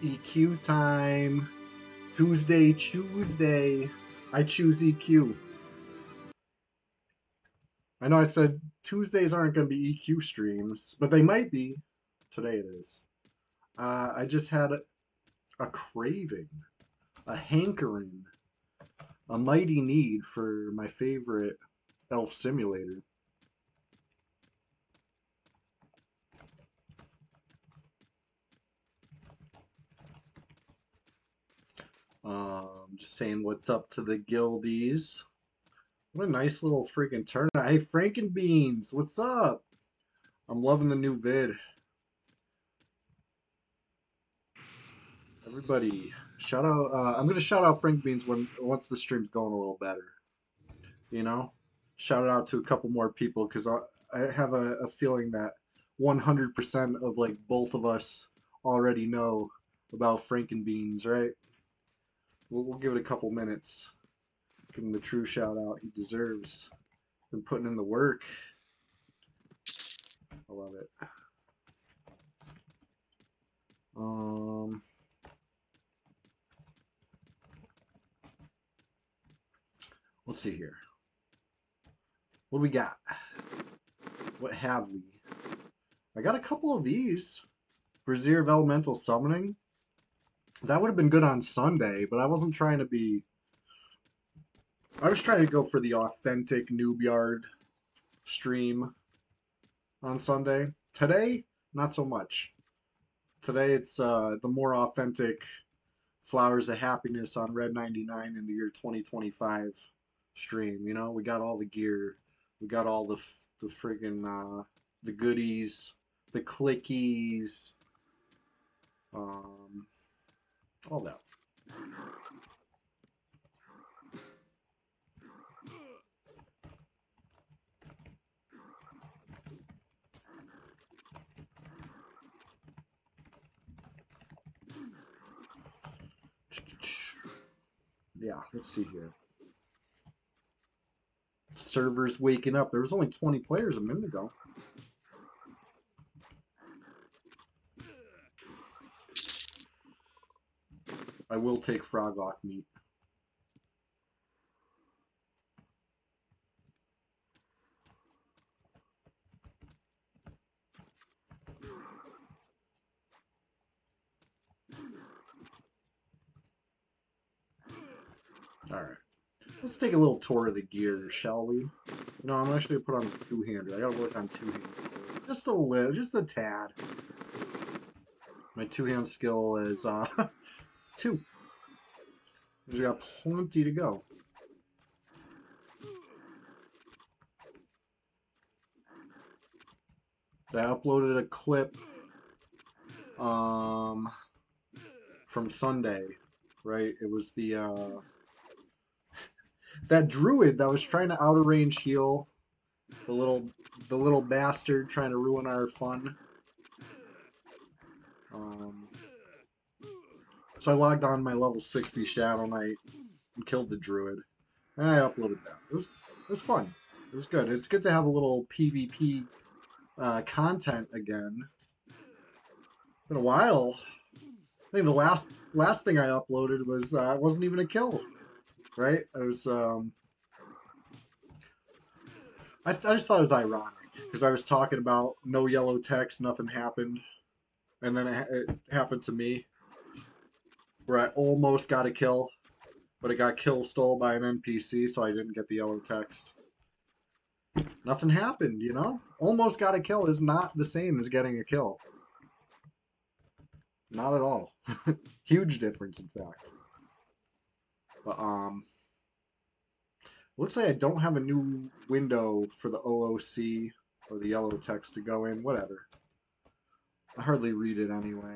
EQ time. Tuesday. I choose EQ. I know I said Tuesdays aren't going to be EQ streams, but they might be. Today it is. I just had a craving, a hankering, a mighty need for my favorite elf simulator. Just saying what's up to the guildies. What a nice little freaking turnout. Hey, Frankenbeans, what's up? I'm loving the new vid. Everybody, shout out. I'm gonna shout out Frankenbeans once the stream's going a little better. You know, shout it out to a couple more people because I have a feeling that 100% of like both of us already know about Frankenbeans, right? We'll give it a couple minutes. Give him the true shout out he deserves. Been putting in the work. I love it. Let's see here. What do we got? What have we? I got a couple of these. Brazier of Elemental Summoning. That would have been good on Sunday, but I wasn't trying to be... I was trying to go for the authentic Noob Yard stream on Sunday. Today, not so much. Today it's the more authentic Flowers of Happiness on Red 99 in the year 2025 stream. You know, we got all the gear. We got all the friggin' the goodies, the clickies, all that. Yeah, let's see here. Servers waking up. There was only 20 players a minute ago. I will take frog off meat. All right. Let's take a little tour of the gear, shall we? No, I'm actually gonna put on a two-hander. I gotta work on two hands. Just a little, just a tad. My two-hand skill is 2. We got plenty to go. I uploaded a clip from Sunday, right? It was the that druid that was trying to outer range heal the little bastard trying to ruin our fun. So I logged on my level 60 Shadowknight and killed the druid. And I uploaded that. It was fun. It was good. It's good to have a little PvP content again. Been a while. I think the last thing I uploaded was wasn't even a kill, right? It was I just thought it was ironic because I was talking about no yellow text, nothing happened, and then it happened to me where I almost got a kill, but it got kill stole by an NPC, so I didn't get the yellow text. Nothing happened, you know? Almost got a kill is not the same as getting a kill. Not at all. Huge difference, in fact. But looks like I don't have a new window for the OOC or the yellow text to go in. Whatever. I hardly read it anyway.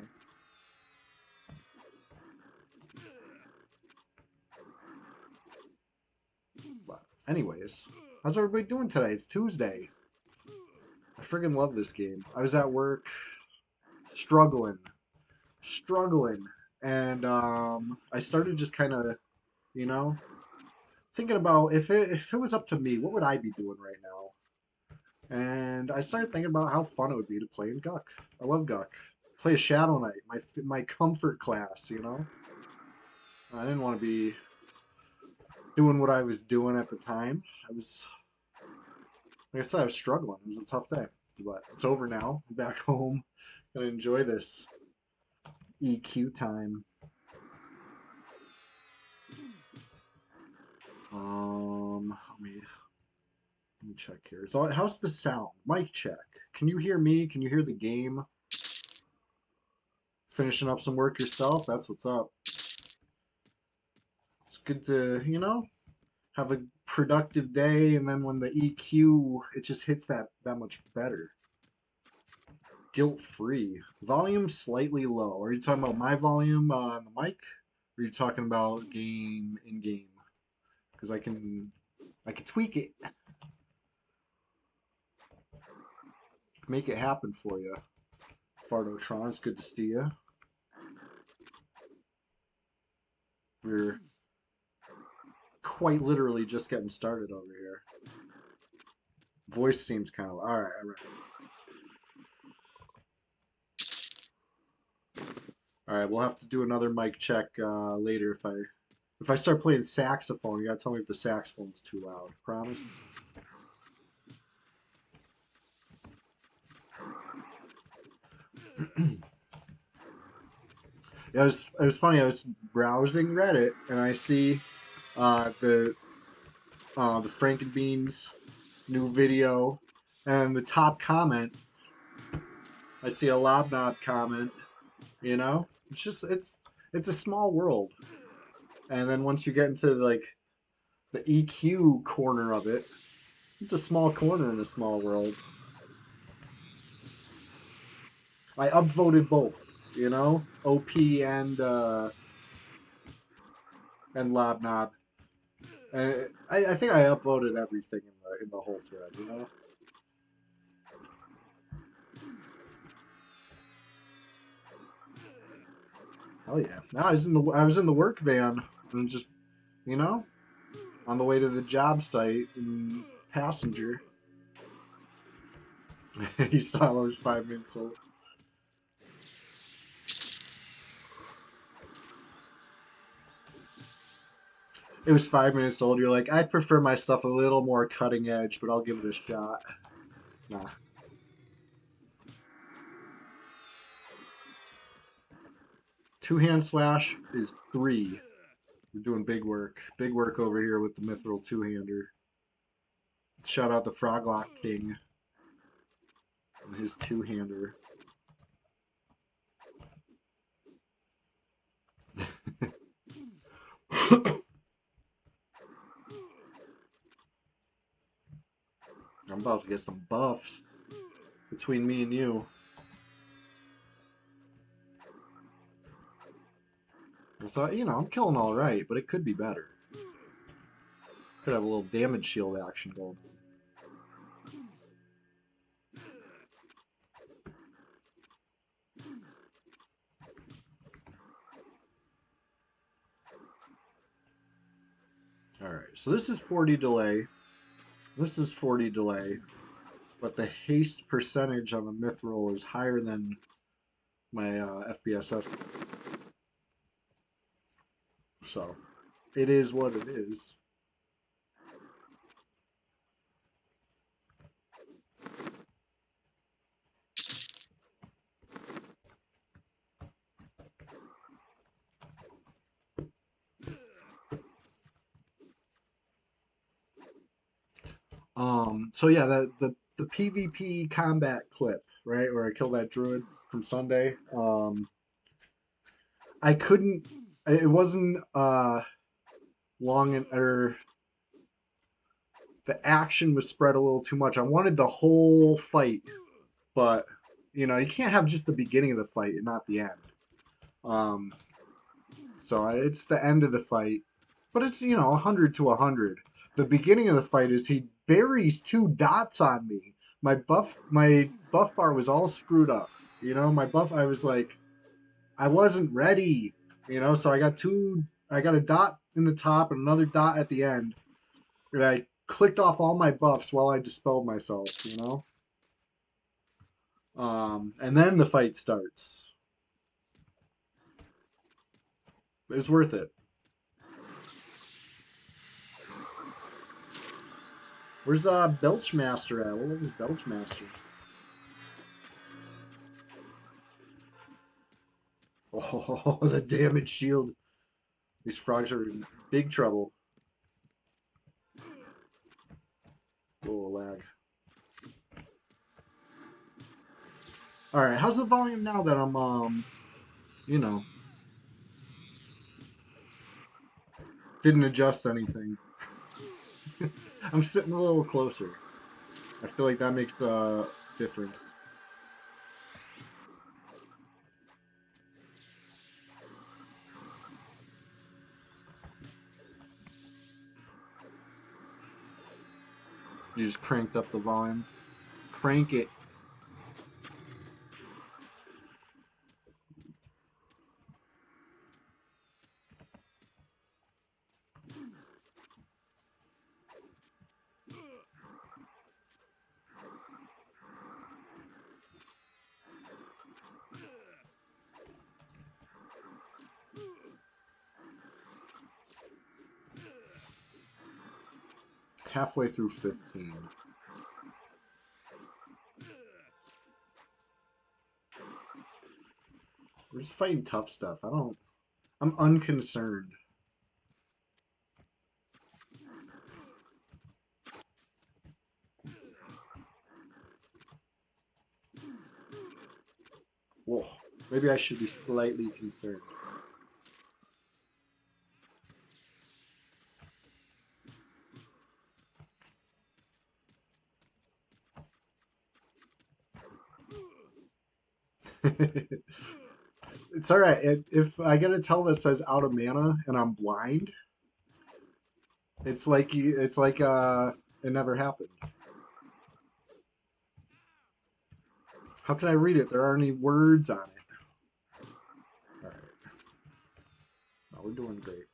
But anyways, how's everybody doing today? It's Tuesday. I friggin' love this game. I was at work struggling, and I started just kind of, you know, thinking about if it was up to me, what would I be doing right now? And I started thinking about how fun it would be to play in Guck. I love Guck. Play a Shadowknight, my comfort class, you know? I didn't want to be doing what I was doing at the time. Like I said, I was struggling. It was a tough day. But it's over now. I'm back home. Gonna enjoy this EQ time. Let me check here. So how's the sound? Mic check. Can you hear me? Can you hear the game? Finishing up some work yourself? That's what's up. It's good to, have a productive day, and then when the EQ, it just hits that much better. Guilt-free. Volume slightly low. Are you talking about my volume on the mic? Or are you talking about game in game? Because I can tweak it. Make it happen for you. Fardotron, it's good to see you. We're quite literally just getting started over here. Voice seems kind of all right. All right, we'll have to do another mic check later if I start playing saxophone. You gotta tell me if the saxophone's too loud. Promise. It was funny. I was browsing Reddit and I see the Frankenbeans new video, and the top comment, I see a Lobnob comment. It's just it's a small world, and then once you get into like the EQ corner of it, it's a small corner in a small world. I upvoted both, OP and Lobnob. And I think I upvoted everything in the whole thread. Hell yeah! No, I was in the work van and just on the way to the job site and passenger. He saw I was 5 minutes old. It was 5 minutes old. You're like, I prefer my stuff a little more cutting edge, but I'll give it a shot. Nah. Two-hand slash is 3. We're doing big work. Big work over here with the Mithril two-hander. Shout out the Froglock King and his two-hander. I'm about to get some buffs between me and you. I thought, I'm killing all right, but it could be better. Could have a little damage shield action going on. Alright, so this is 40 delay. This is 40 delay. But the haste percentage on the Mithril is higher than my FPS estimate. So, it is what it is. So yeah, the PvP combat clip, right, where I killed that druid from Sunday. I couldn't. It wasn't long or the action was spread a little too much. I wanted the whole fight, but you can't have just the beginning of the fight and not the end. So it's the end of the fight, but it's 100 to 100. The beginning of the fight is he buries 2 dots on me. My buff bar was all screwed up. My buff. I was like, I wasn't ready. So I got a dot in the top and another dot at the end, and I clicked off all my buffs while I dispelled myself. And then the fight starts. It was worth it. Where's Belchmaster at? What was Belchmaster? Oh, the damage shield. These frogs are in big trouble. Oh, lag. Alright, how's the volume now that I'm, you know, didn't adjust anything? I'm sitting a little closer. I feel like that makes a difference. You just cranked up the volume. Crank it. Halfway through 15. We're just fighting tough stuff. I'm unconcerned. Whoa. Maybe I should be slightly concerned. It's all right. If I get a tell that says out of mana and I'm blind, it's like it never happened. How can I read it? There aren't any words on it. All right. No, we're doing great.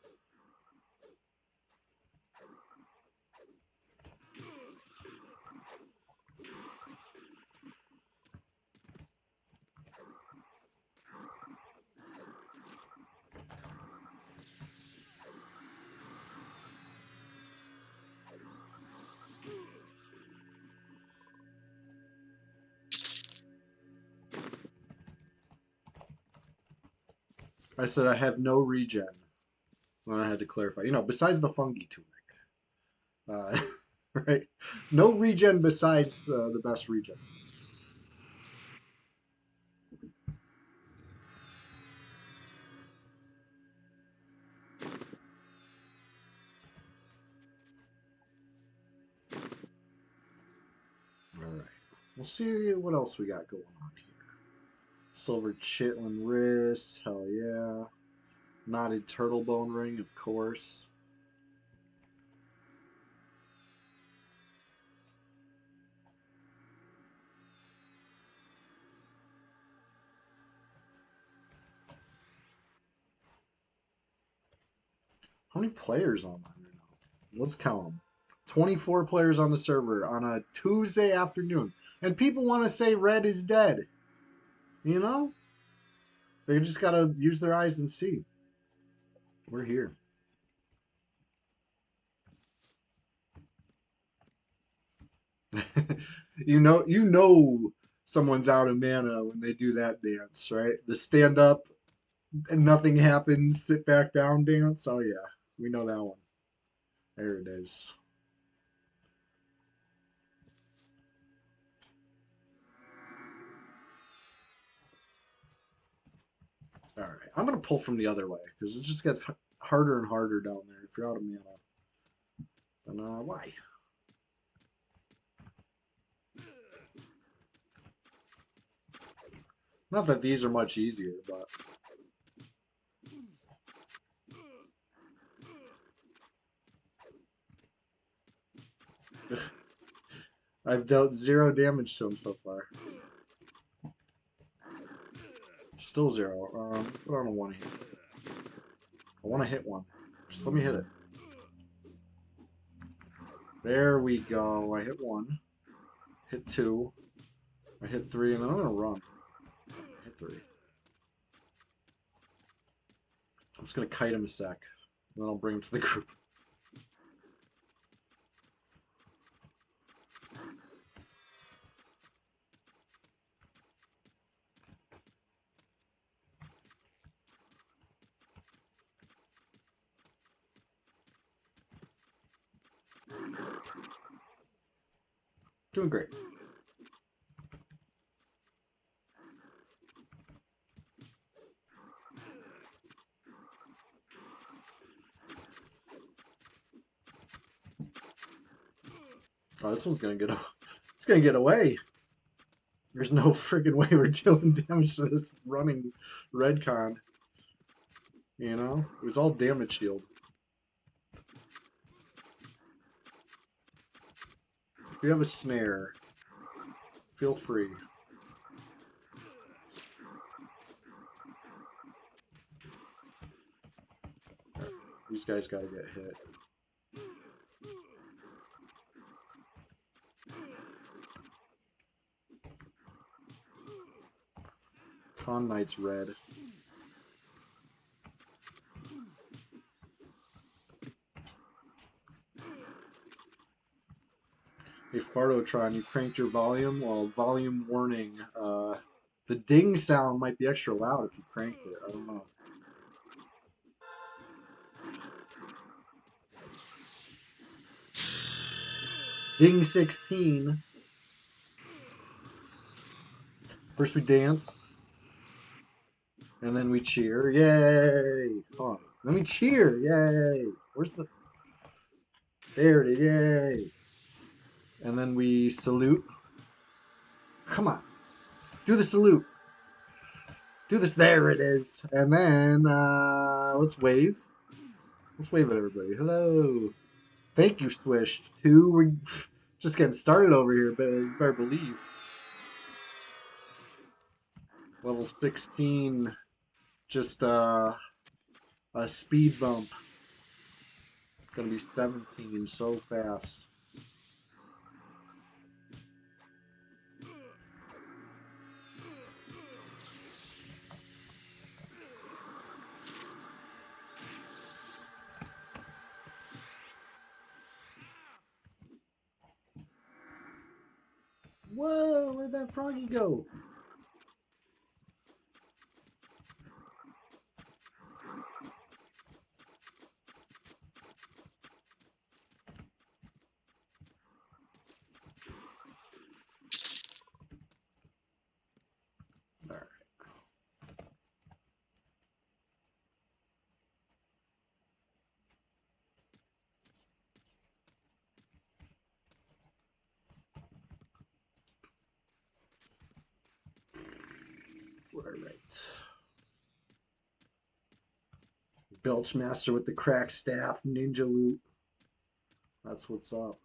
I said I have no regen. Well, I had to clarify. You know, besides the fungi tunic. Right? No regen besides the best regen. All right. We'll see what else we got going on here. Silver chitlin wrists. Hell yeah. Knotted turtle bone ring, of course. How many players online right now? Let's count them. 24 players on the server on a Tuesday afternoon. And people want to say red is dead. You know? They just got to use their eyes and see. We're here. you know someone's out of mana when they do that dance, right? The stand up and nothing happens, sit back down dance. Oh yeah, we know that one. There it is. All right, I'm gonna pull from the other way because it just gets harder and harder down there if you're out of mana. Then why? Not that these are much easier, but I've dealt 0 damage to him so far. Still 0. Put on a 1 here. I want to hit 1. Just let me hit it. There we go. I hit 1. Hit 2. I hit 3, and then I'm going to run. I hit 3. I'm just gonna kite him a sec, and then I'll bring him to the group. Doing great. Oh, this one's gonna get. It's gonna get away. There's no friggin' way we're dealing damage to this running redcon. You know, it was all damage shield. If you have a snare, feel free. Right, these guys gotta get hit. Knight's red. Hey, Fardotron, you cranked your volume? Well, volume warning. The ding sound might be extra loud if you cranked it. I don't know. Ding 16. First we dance. And then we cheer. Yay! Hold on. Let me cheer. Yay! Where's the... There it is. Yay! And then we salute. Come on. Do the salute. Do this. There it is. And then let's wave. Let's wave at everybody. Hello. Thank you, Swish. 2. We're just getting started over here, but you better believe. Level 16. Just a speed bump. It's going to be 17 so fast. Whoa, where'd that froggy go? All right. All right. Belchmaster with the crack staff, ninja loot. That's what's up.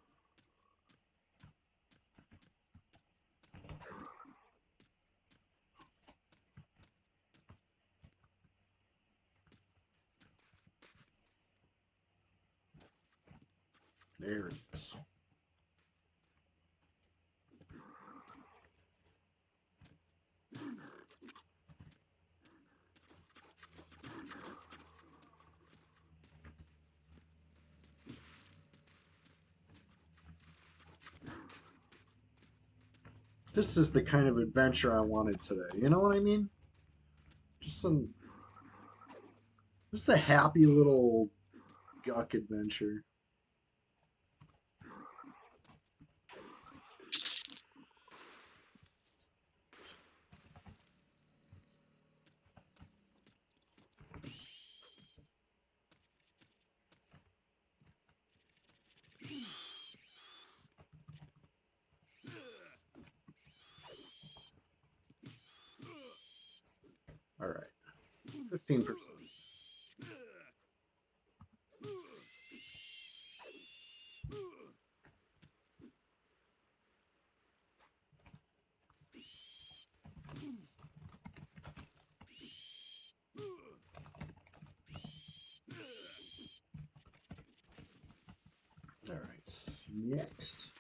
There it is. This is the kind of adventure I wanted today. You know what I mean? Just a happy little Guck adventure. All right, 15%. All right, next.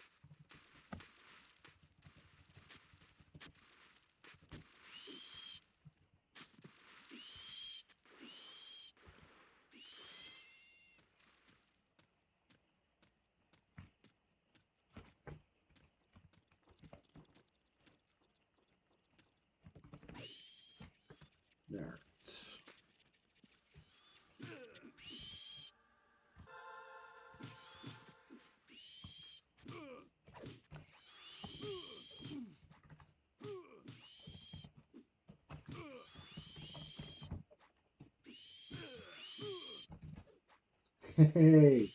Hey,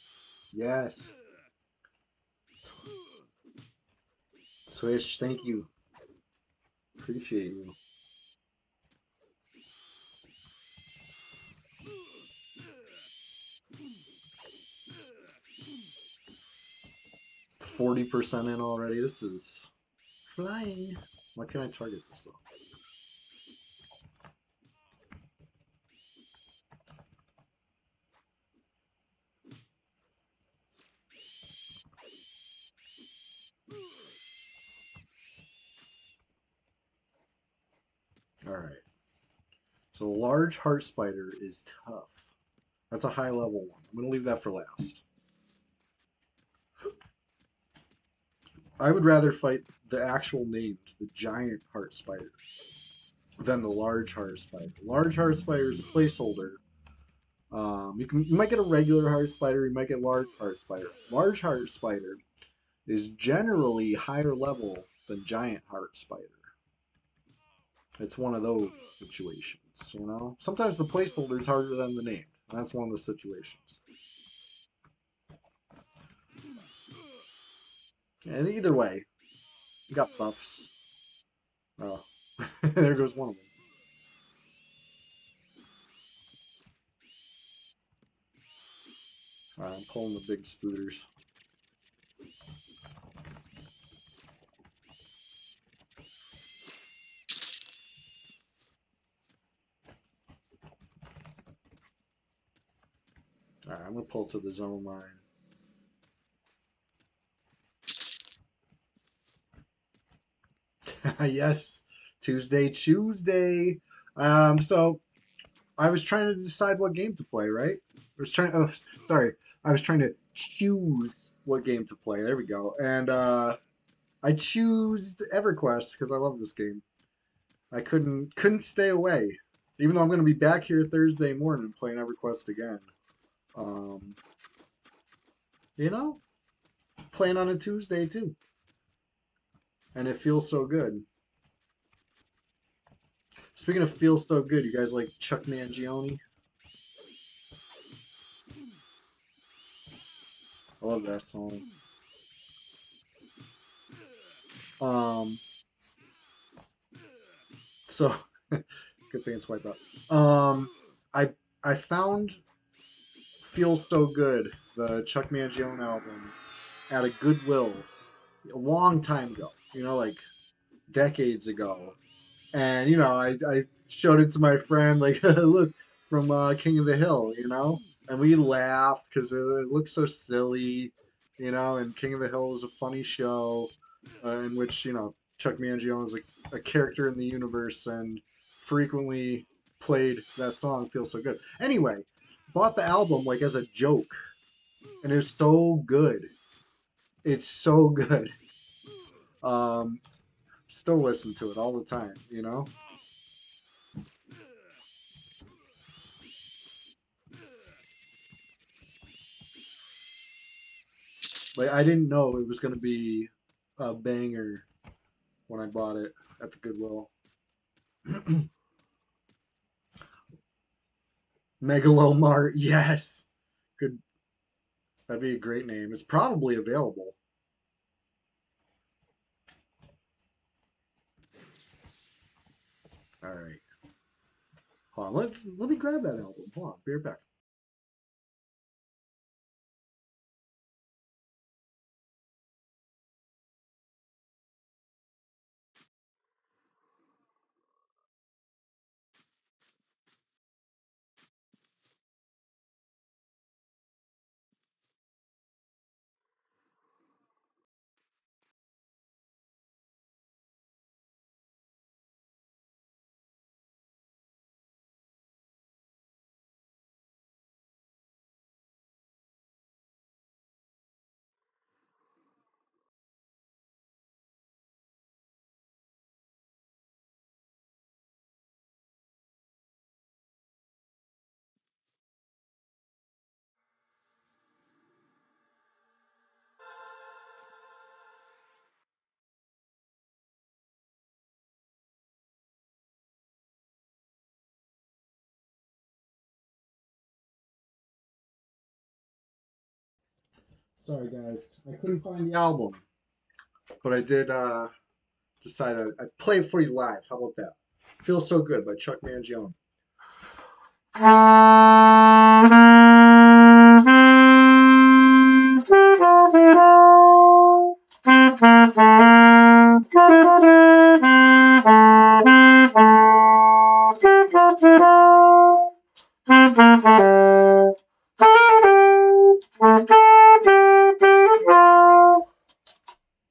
yes. Swish, thank you. Appreciate you. 40% in already. This is flying. Why can't I target this though? Alright. So large heart spider is tough. That's a high level one. I'm gonna leave that for last. I would rather fight the actual named, the giant heart spider, than the large heart spider. Large heart spider is a placeholder. You might get a regular heart spider, you might get large heart spider. Large heart spider is generally higher level than giant heart spider. It's one of those situations, you know? Sometimes the placeholder is harder than the named. That's one of the situations. And either way, you got buffs. Oh, there goes one of them. All right, I'm pulling the big spooters. All right, I'm gonna pull to the zone line. Yes, CHEWSDAY. So I was trying to decide what game to play, right? I was trying. Oh, sorry. I was trying to choose what game to play. There we go. And I choose EverQuest because I love this game. I couldn't stay away, even though I'm going to be back here Thursday morning playing EverQuest again. Um, you know, playing on a Tuesday too, and it feels so good. Speaking of feels so good, you guys like Chuck Mangione? I love that song. Um, so good thing it's wiped out. I I found "Feels So Good," the Chuck Mangione album, at a Goodwill a long time ago. You know, like decades ago. And I showed it to my friend, like, look, from King of the Hill, and we laughed because it looked so silly, and King of the Hill is a funny show in which Chuck Mangione is a character in the universe and frequently played that song "Feels So Good." Anyway, bought the album like as a joke, and it's so good. It's so good. Um, Still listen to it all the time. Like I didn't know it was gonna be a banger when I bought it at the Goodwill. Megalomart, yes. Good. That'd be a great name. It's probably available. All right. Hold on. Let me grab that album. Hold on. Be right back. Sorry, guys. I couldn't find the album, but I did decide I'd play it for you live. How about that? Feels So Good by Chuck Mangione.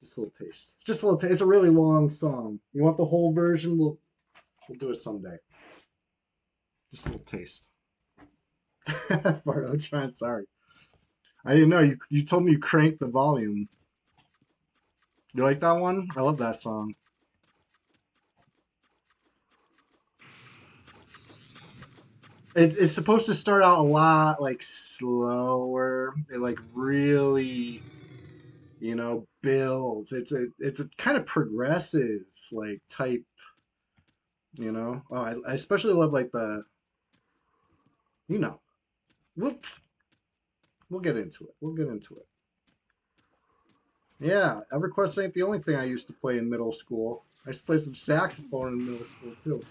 Just a little taste. Just a little taste. It's a really long song. You want the whole version? We'll do it someday. Just a little taste. Fardo, trying. Sorry. I didn't know. You told me you cranked the volume. You like that one? I love that song. It's supposed to start out a lot like slower. It like really, builds. It's a kind of progressive like type. Oh, I especially love like you know, we'll we'll get into it. We'll get into it. Yeah, EverQuest ain't the only thing I used to play in middle school. I used to play some saxophone in middle school too.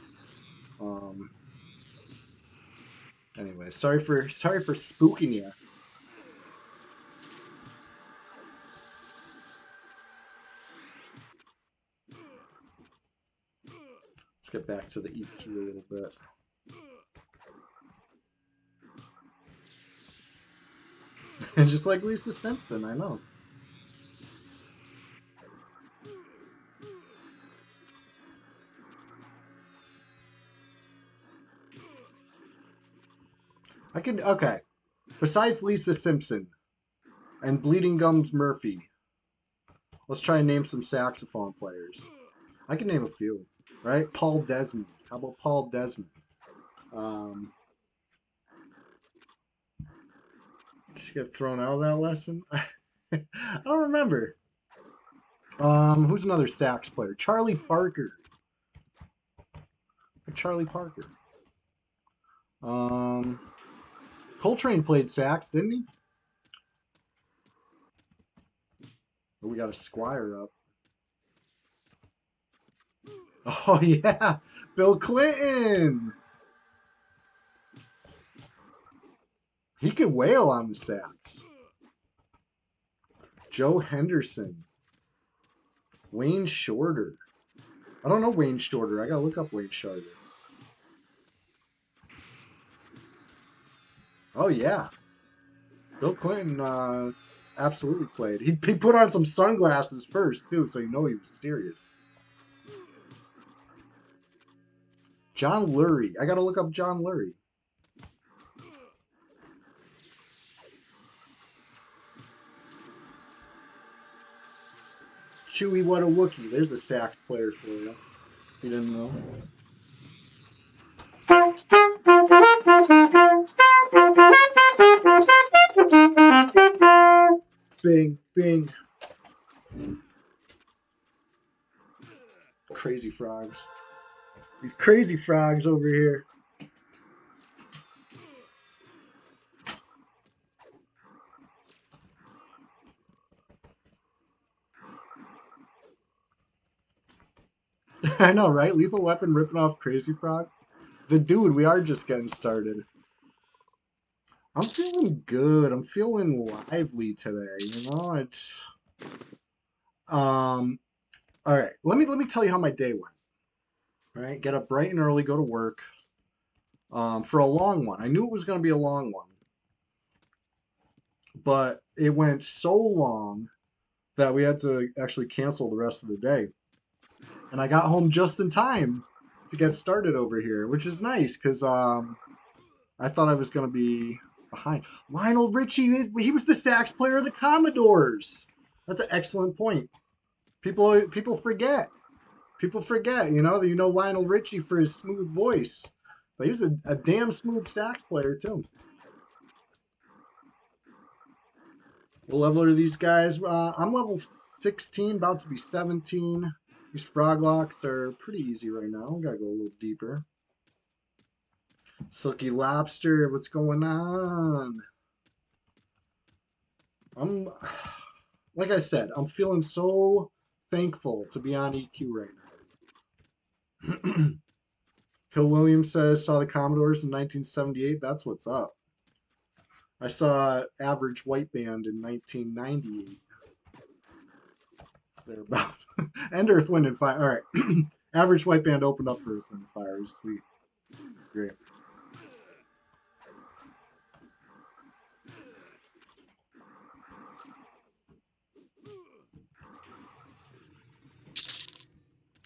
Um, anyway, sorry for spooking you. Let's get back to the EQ a little bit. And just like Lisa Simpson, I know. Okay. Besides Lisa Simpson and Bleeding Gums Murphy, let's try and name some saxophone players. I can name a few, right? Paul Desmond. How about Paul Desmond? Um, did you get thrown out of that lesson? I don't remember. Who's another sax player? Charlie Parker. Charlie Parker. Um, Coltrane played sax, didn't he? Oh, we got a Squire up. Oh yeah, Bill Clinton. He could wail on the sax. Joe Henderson. Wayne Shorter. I don't know Wayne Shorter. I gotta look up Wayne Shorter. Oh yeah, Bill Clinton absolutely played. He put on some sunglasses first too, so you know he was serious. John Lurie. I gotta look up John Lurie. Chewy, what a Wookie. There's a sax player for you. You didn't know? Bing, bing. Crazy frogs. These crazy frogs over here. I know, right? Lethal Weapon ripping off Crazy Frog. The dude, we are just getting started. I'm feeling good. I'm feeling lively today. It's all right. Let me tell you how my day went. All right, get up bright and early, go to work. For a long one. I knew it was going to be a long one, but it went so long that we had to actually cancel the rest of the day. And I got home just in time to get started over here, which is nice because I thought I was going to be behind. Lionel Richie, he was the sax player of the Commodores. That's an excellent point. People forget. People forget, that Lionel Richie for his smooth voice. But he was a damn smooth sax player, too. What level are these guys? I'm level 16, about to be 17. These frog locks are pretty easy right now. Gotta go a little deeper. Silky Lobster, what's going on? I'm, like I said, I'm feeling so thankful to be on EQ right now. Hill Williams says, saw the Commodores in 1978. That's what's up. I saw Average White Band in 1998. They're about and Earth, Wind, and Fire. All right. Average White Band opened up for Earth, Wind, and Fire. It was sweet. Great.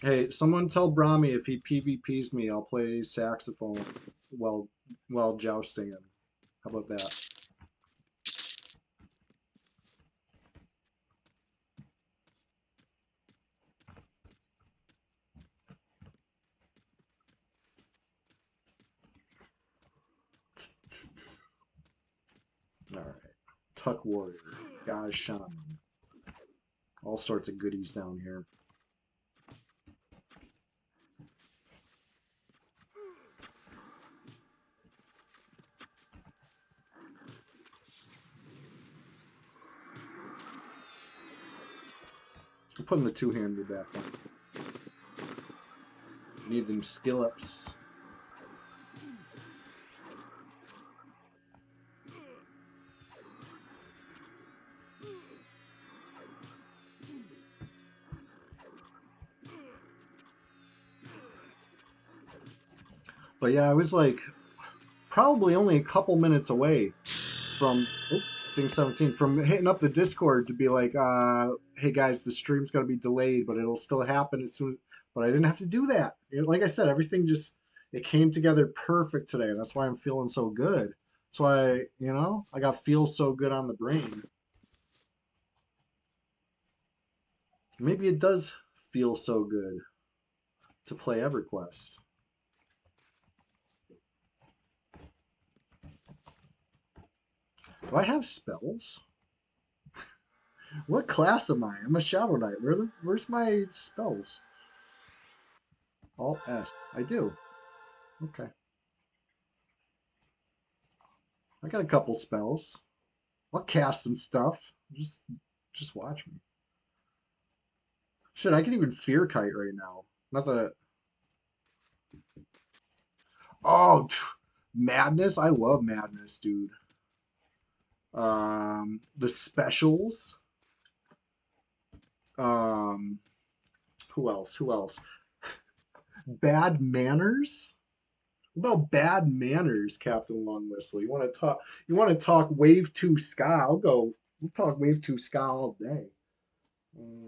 Hey, someone tell Brahmi if he PvPs me, I'll play saxophone while jousting him. How about that? All right. Tuck Warrior, Guy Shaman, all sorts of goodies down here. I'm putting the two-hander back on. Need them skill ups. But yeah, I was like probably only a couple minutes away from thing 17 from hitting up the Discord to be like, hey guys, the stream's gonna be delayed, but it'll still happen as soon. But I didn't have to do that. Like I said, everything just it came together perfect today. That's why I'm feeling so good. That's why I got feels so good on the brain. Maybe it does feel so good to play EverQuest. Do I have spells? What class am I? I'm a Shadowknight. Where's my spells? Alt S. I do. Okay. I got a couple spells. I'll cast some stuff. Just watch me. Shit, I can even fear kite right now. Not that. Oh, madness! I love madness, dude. The specials. Um, who else? Who else? Bad manners. What about bad manners, Captain Long Whistle? You want to talk? You want to talk Wave Two ska? I'll go. We'll talk Wave Two ska all day.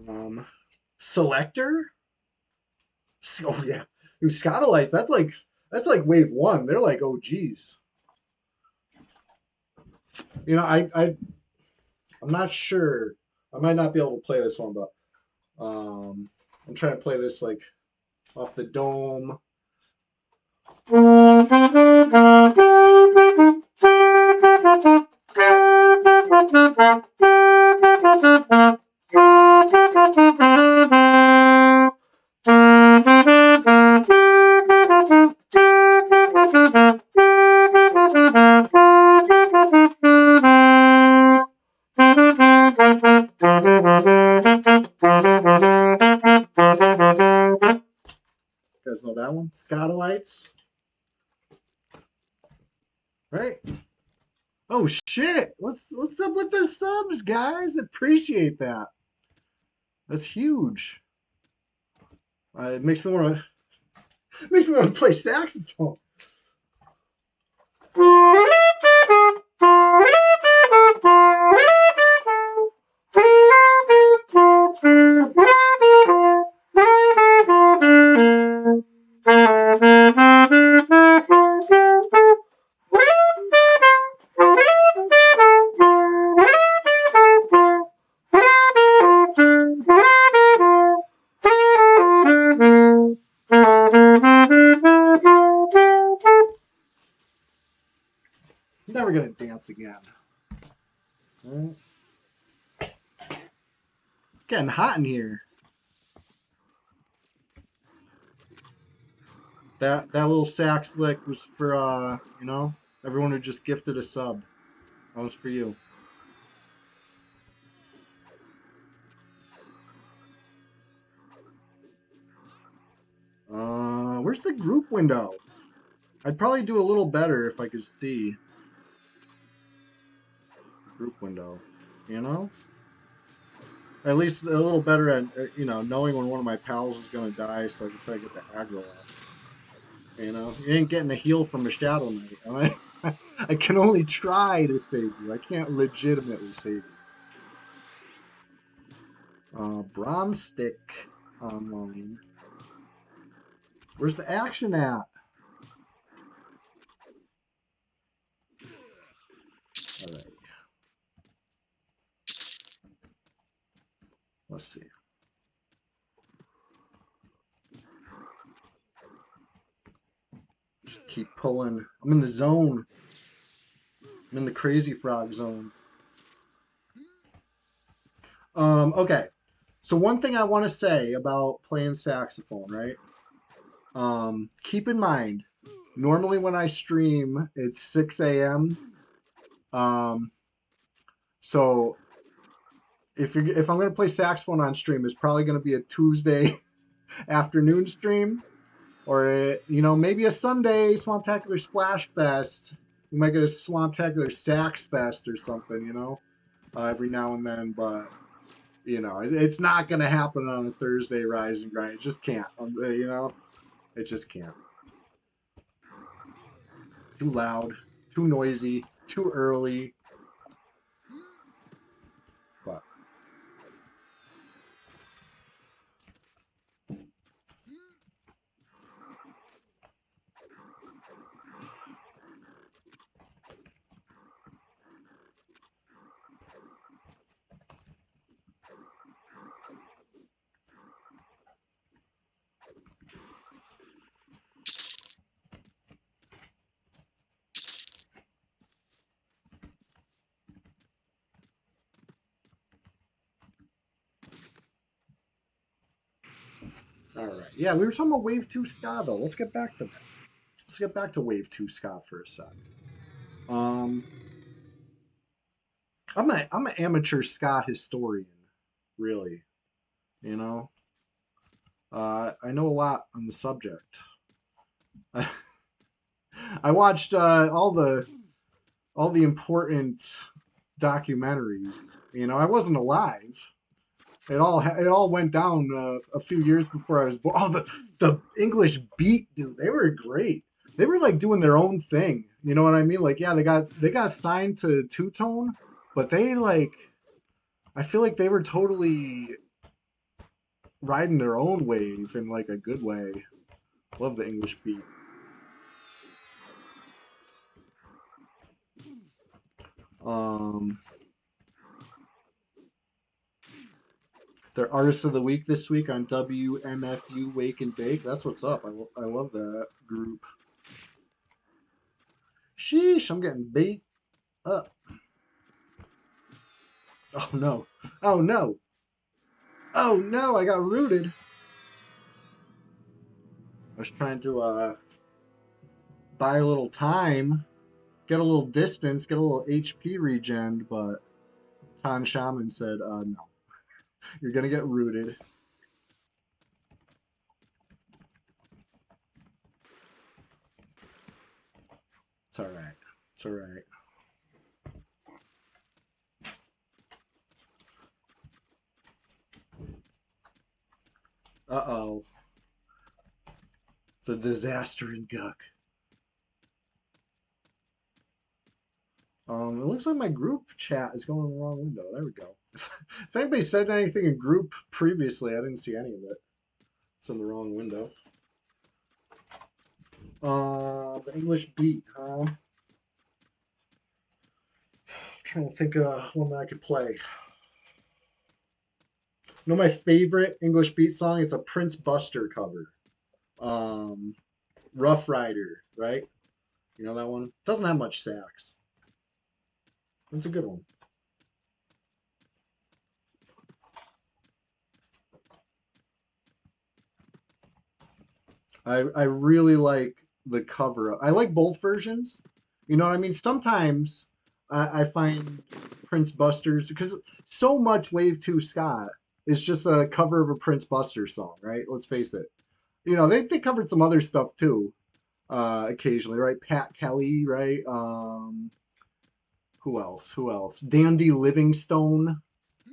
Um, Selector. Oh yeah, dude, Scotalites. That's like Wave One. They're like, oh geez. I'm not sure. I might not be able to play this one, but I'm trying to play this like off the dome. You guys know that one? Scotalites. Right? Oh shit! What's up with the subs, guys? Appreciate that. That's huge. It makes me want to play saxophone. I'm never gonna dance again. Right. Getting hot in here. That little sax lick was for everyone who just gifted a sub. That was for you. Where's the group window? I'd probably do a little better if I could see group window, you know? At least a little better at, you know, knowing when one of my pals is going to die so I can try to get the aggro off. You know? You ain't getting a heal from a Shadowknight. I can only try to save you. I can't legitimately save you. Bromstick online. Where's the action at? All right. Let's see. Just keep pulling. I'm in the zone. I'm in the crazy frog zone. Okay. So one thing I want to say about playing saxophone, right? Keep in mind, normally when I stream, it's 6 a.m. Um, so if I'm gonna play saxophone on stream, it's probably gonna be a Tuesday afternoon stream, or you know, maybe a Sunday Swamptacular Splash Fest. We might get a Swamptacular Sax Fest or something, you know, every now and then. But you know, it's not gonna happen on a Thursday Rise and Grind. It just can't. You know, it just can't. Too loud, too noisy, too early. But all right, yeah, we were talking about Wave Two ska though. Let's get back to that. Let's get back to Wave Two ska for a sec. Um, I'm an amateur ska historian, really. You know, I know a lot on the subject. I watched all the important documentaries. You know, I wasn't alive. It all went down a few years before I was born. Oh, the English Beat, dude, they were great. They were like doing their own thing. You know what I mean? Like, yeah, they got signed to Two Tone, but they like I feel like they were totally riding their own wave in like a good way. Love the English Beat. Um, they're artists of the week this week on WMFU Wake and Bake. That's what's up. I love that group. Sheesh, I'm getting beat up. Oh no. Oh no. Oh no, I got rooted. I was trying to buy a little time, get a little distance, get a little HP regen, but Tan Shaman said, no, you're gonna get rooted. It's alright. It's alright. Uh-oh. The disaster in Guck. It looks like my group chat is going in the wrong window. There we go. If anybody said anything in group previously, I didn't see any of it. It's in the wrong window. The English Beat, huh? I'm trying to think of one that I could play. You know my favorite English Beat song? It's a Prince Buster cover. Um, Rough Rider, right? You know that one? Doesn't have much sax. It's a good one. I really like the cover. I like both versions. You know what I mean? Sometimes I find Prince Buster's because so much Wave 2 ska is just a cover of a Prince Buster song, right? Let's face it. You know, they covered some other stuff too, occasionally, right? Pat Kelly, right? Who else? Who else? Dandy Livingstone,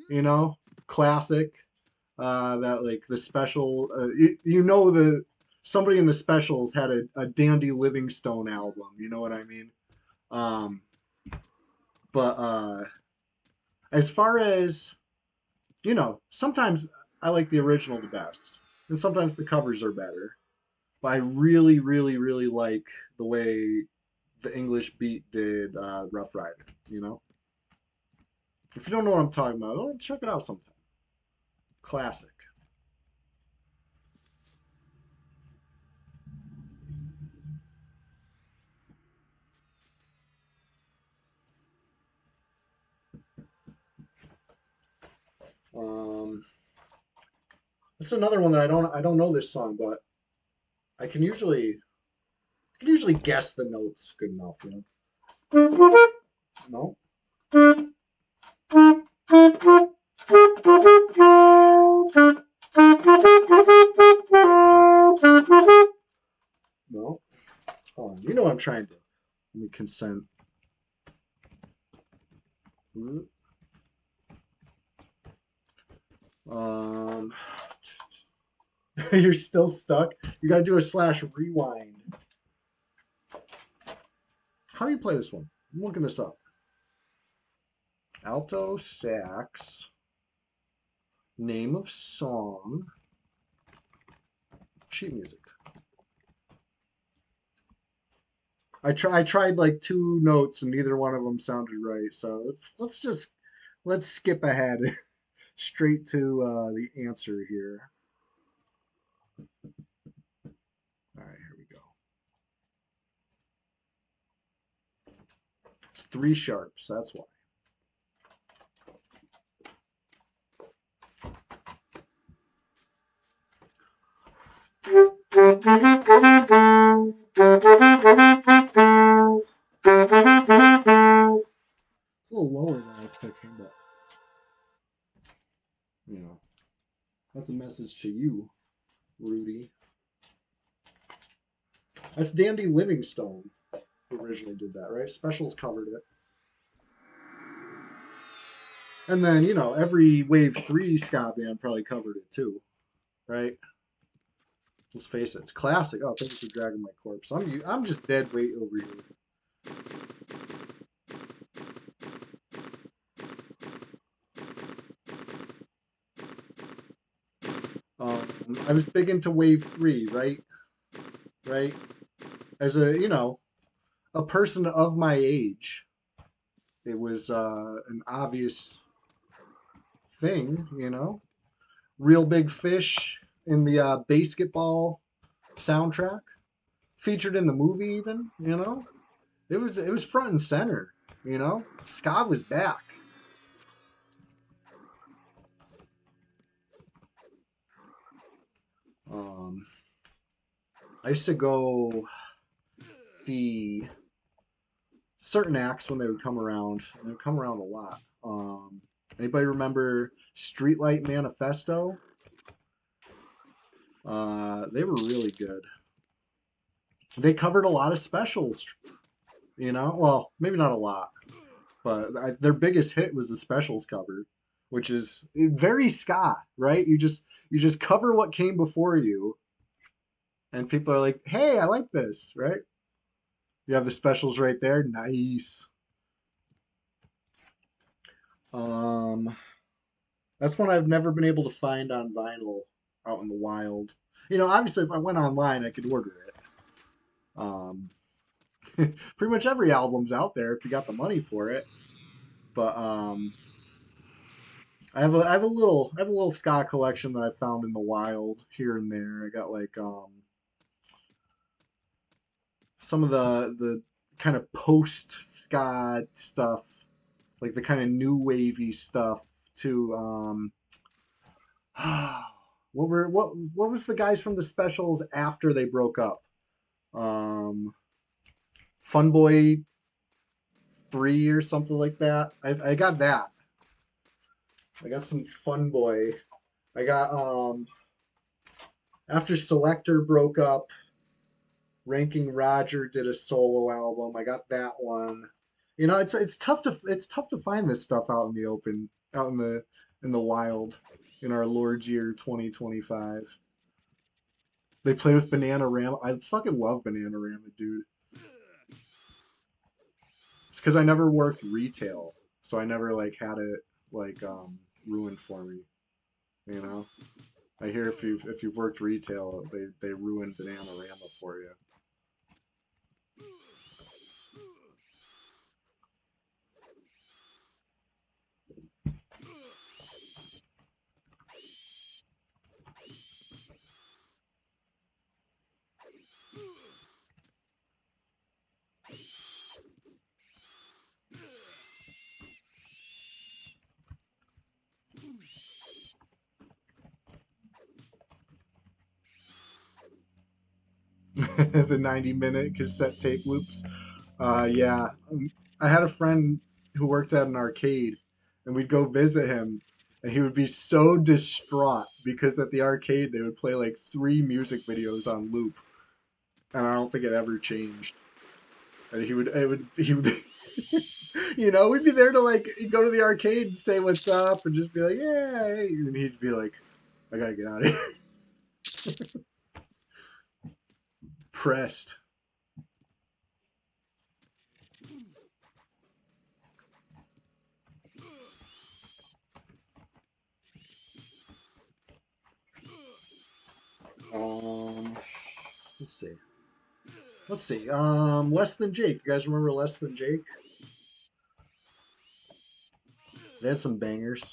you know, classic. That like the special, you know, the somebody in the specials had a Dandy Livingstone album. You know what I mean? Um, but as far as you know, sometimes I like the original the best, and sometimes the covers are better. But I really, really, really like the way the English Beat did Rough Rider. You know, if you don't know what I'm talking about, oh, check it out sometime. Classic. Um, that's another one that I don't know this song, but I can usually guess the notes good enough. You know? No, no. Hold on. You know what I'm trying to. Let me consent. Um, you're still stuck. You gotta do a slash rewind. How do you play this one? I'm looking this up. Alto sax. Name of song. Sheet music. I tried like two notes and neither one of them sounded right. So let's skip ahead straight to the answer here. All right, here we go. It's three sharps. That's why. It's a little lower than I was picturing, but you know, that's a message to you, Rudy. That's Dandy Livingstone who originally did that, right? Specials covered it. And then, you know, every Wave 3 ska band probably covered it too, right? Let's face it, it's classic. Oh, thank you for dragging my corpse. I'm just dead weight over here. I was big into Wave 3, right? Right? As a, you know, a person of my age, it was an obvious thing, you know? Real Big Fish in the basketball soundtrack, featured in the movie even, you know? It was front and center, you know? Ska was back. Um, I used to go see certain acts when they would come around, and they would come around a lot. Anybody remember Streetlight Manifesto? They were really good. They covered a lot of specials, you know. Well, maybe not a lot, but their biggest hit was the specials cover, which is very ska, right? You just cover what came before you, and people are like, "Hey, I like this," right? You have the specials right there. Nice. Um, that's one I've never been able to find on vinyl out in the wild. You know, obviously, if I went online, I could order it. Um, pretty much every album's out there if you got the money for it. But I have a little ska collection that I found in the wild here and there. I got like some of the kind of post ska stuff, like the kind of new wavy stuff too. What was the guys from the specials after they broke up? Um, Fun Boy 3 or something like that. I got that. I got some Fun Boy. I got After Selector broke up, Ranking Roger did a solo album. I got that one. You know, it's tough to find this stuff out in the open, out in the wild, in our Lord's year 2025. They play with Bananarama. I fucking love Bananarama, dude. It's because I never worked retail, so I never like had it like ruined for me. You know, I hear if you've worked retail, they ruin Bananarama for you. The 90-minute cassette tape loops. Yeah, I had a friend who worked at an arcade, and we'd go visit him, and he would be so distraught because at the arcade they would play like three music videos on loop, and I don't think it ever changed. And he would, you know, we'd be there to like go to the arcade and say what's up, and just be like, yeah, and he'd be like, I gotta get out of here, pressed. Um, let's see. Let's see. Less Than Jake. You guys remember Less Than Jake? They had some bangers.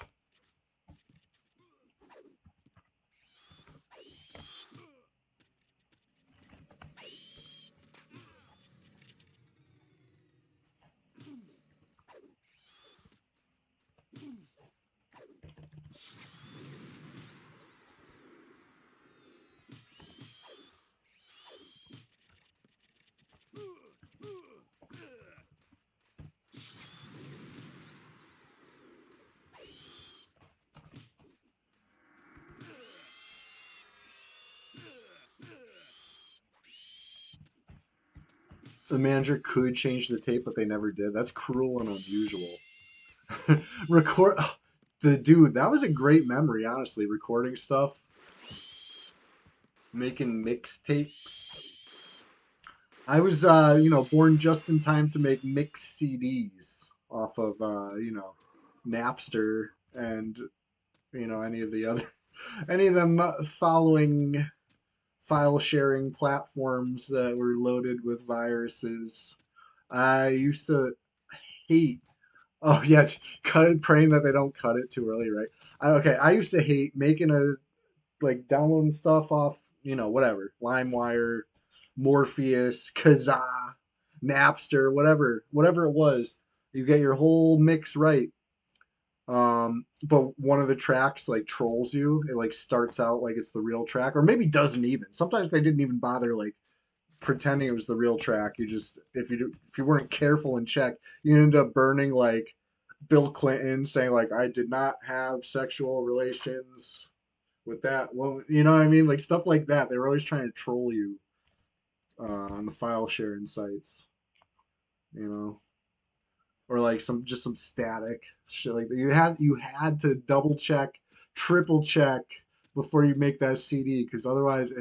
The manager could change the tape, but they never did. That's cruel and unusual. Record the dude. That was a great memory, honestly. Recording stuff, making mixtapes. I was, born just in time to make mix CDs off of, Napster and any of the other, any of them following file sharing platforms that were loaded with viruses. I used to hate. Oh yeah, cut it, praying that they don't cut it too early, right? Okay, I used to hate making a like downloading stuff off, whatever, LimeWire, Morpheus, Kazaa, Napster, whatever it was. You get your whole mix right. But one of the tracks like trolls you. It like starts out like it's the real track, or maybe doesn't even. Sometimes they didn't even bother like pretending it was the real track. You just if you weren't careful and checked, you end up burning like Bill Clinton saying like I did not have sexual relations with that woman. You know what I mean? Like stuff like that. They were always trying to troll you on the file sharing sites. You know, or like some static shit like that. You had to double check, triple check before you make that CD because otherwise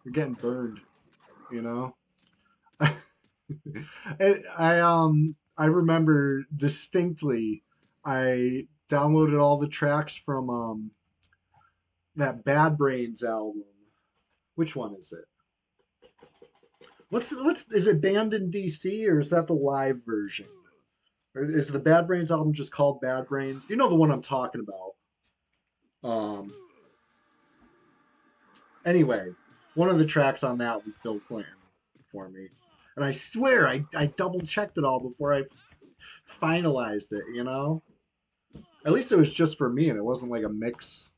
you're getting burned. You know. I remember distinctly I downloaded all the tracks from that Bad Brains album. Which one is it? What's is it Banned in DC or is that the live version? Or is the Bad Brains album just called Bad Brains? You know the one I'm talking about. Um anyway, one of the tracks on that was Bill Clinton for me. And I swear I double checked it all before I finalized it, you know? At least it was just for me and it wasn't like a mix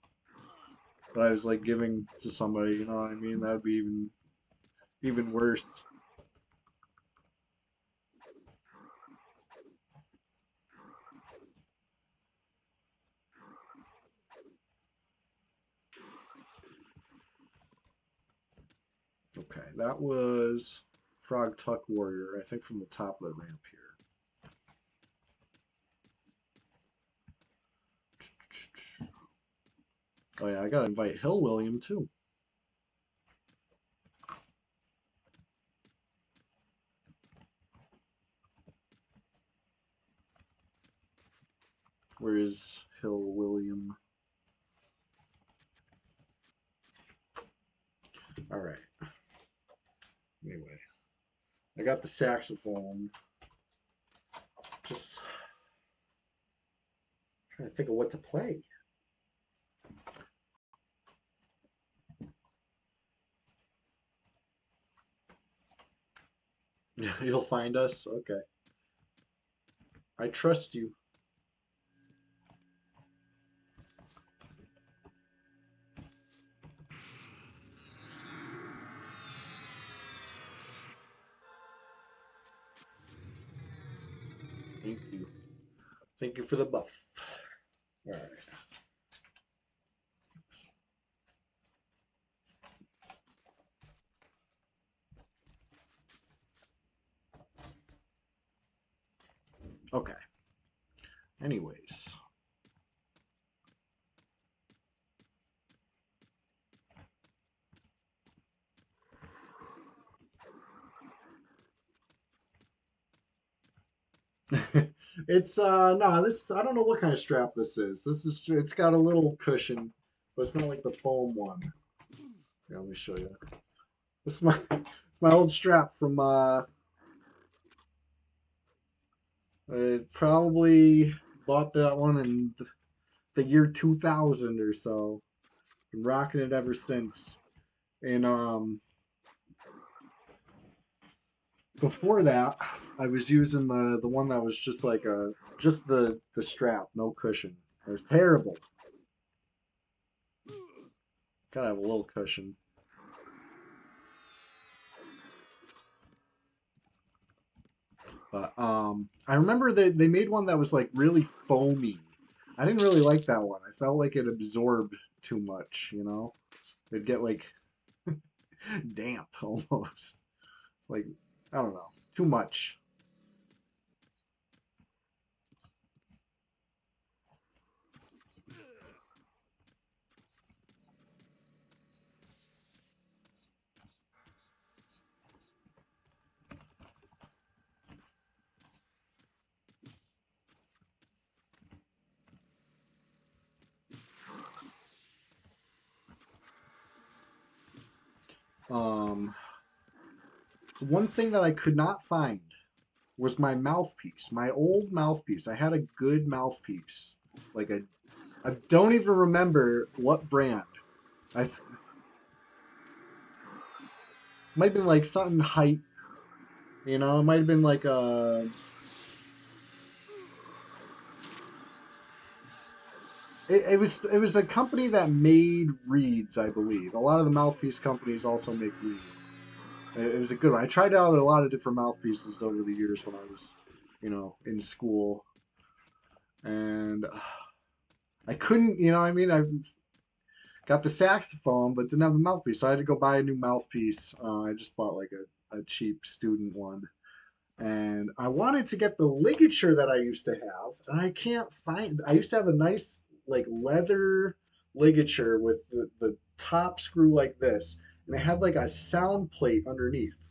that I was like giving to somebody, you know what I mean? That'd be even worse. Okay, that was Frog Tuck Warrior, I think from the top of the ramp here. Oh yeah, I gotta invite Hill William too. Where is Hill William? All right. Anyway, I got the saxophone. Just trying to think of what to play. You'll find us? Okay. I trust you. Thank you. Thank you for the buff. All right. Okay. Anyways. It's no, this I don't know what kind of strap this is. This is it's got a little cushion, but it's not like the foam one. Yeah, let me show you. This is my it's my old strap from I probably bought that one in the year 2000 or so. Been rocking it ever since. And before that, I was using the one that was just like a just the strap, no cushion. It was terrible. Gotta have a little cushion. But I remember they made one that was like really foamy. I didn't really like that one. I felt like it absorbed too much, you know? It'd get like damp almost. It's like I don't know, too much. Um, one thing that I could not find was my mouthpiece, my old mouthpiece. I had a good mouthpiece, like a I don't even remember what brand. I might have been like something height, you know. It might have been like a. It was a company that made reeds, I believe. A lot of the mouthpiece companies also make reeds. It was a good one. I tried out a lot of different mouthpieces over the years when I was, in school, and I couldn't, I mean, I got the saxophone, but didn't have the mouthpiece, so I had to go buy a new mouthpiece. I just bought like a cheap student one, and I wanted to get the ligature that I used to have, and I can't find. I used to have a nice like leather ligature with the top screw like this, and it had like a sound plate underneath,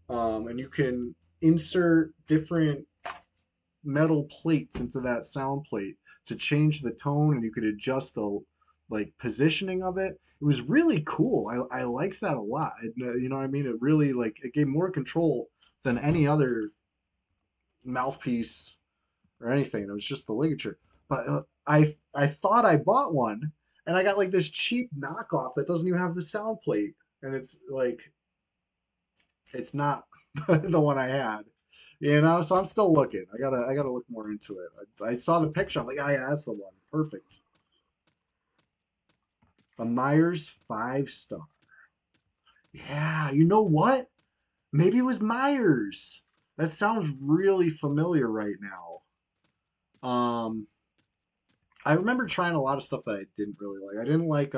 and you can insert different metal plates into that sound plate to change the tone, and you could adjust the like positioning of it. It was really cool. I liked that a lot. You know what I mean? It really like it gave more control than any other mouthpiece or anything. It was just the ligature. But I thought I bought one, and I got like this cheap knockoff that doesn't even have the sound plate, and it's like it's not the one I had. So I'm still looking. I gotta look more into it. I saw the picture. I'm like, oh yeah, that's the one. Perfect. A Myers 5 star. Yeah, you know what? Maybe it was Myers. That sounds really familiar right now. I remember trying a lot of stuff that I didn't really like. I didn't like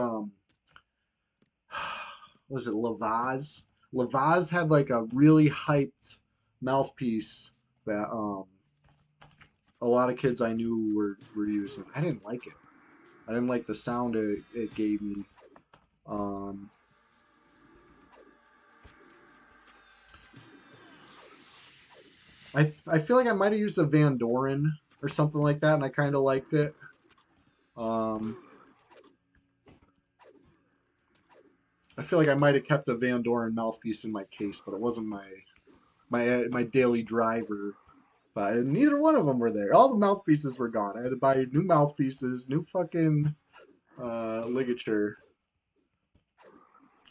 was it Lavaz? Lavaz had like a really hyped mouthpiece that a lot of kids I knew were using. I didn't like it. I didn't like the sound it gave me. Um, I feel like I might have used a Van Doren or something like that, and I kind of liked it. Um, I feel like I might have kept a Van Doren mouthpiece in my case, but it wasn't my daily driver. But neither one of them were there. All the mouthpieces were gone. I had to buy new mouthpieces, new fucking ligature.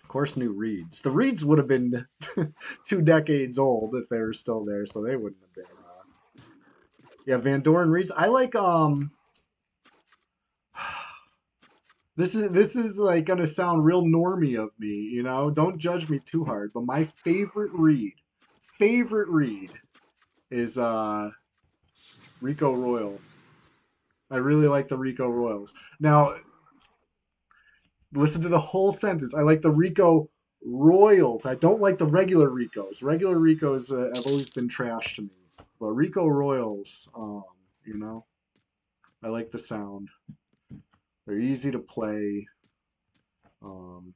Of course, new reeds. The reeds would have been 2 decades old if they were still there, so they wouldn't have been. Yeah, Van Doren reeds. I like this is like gonna sound real normy of me, you know. Don't judge me too hard, but my favorite read is Rico Royal. I really like the Rico Royals. Now, listen to the whole sentence. I like the Rico Royals. I don't like the regular Ricos. Regular Ricos have always been trash to me, but Rico Royals, you know, I like the sound. They're easy to play. Um,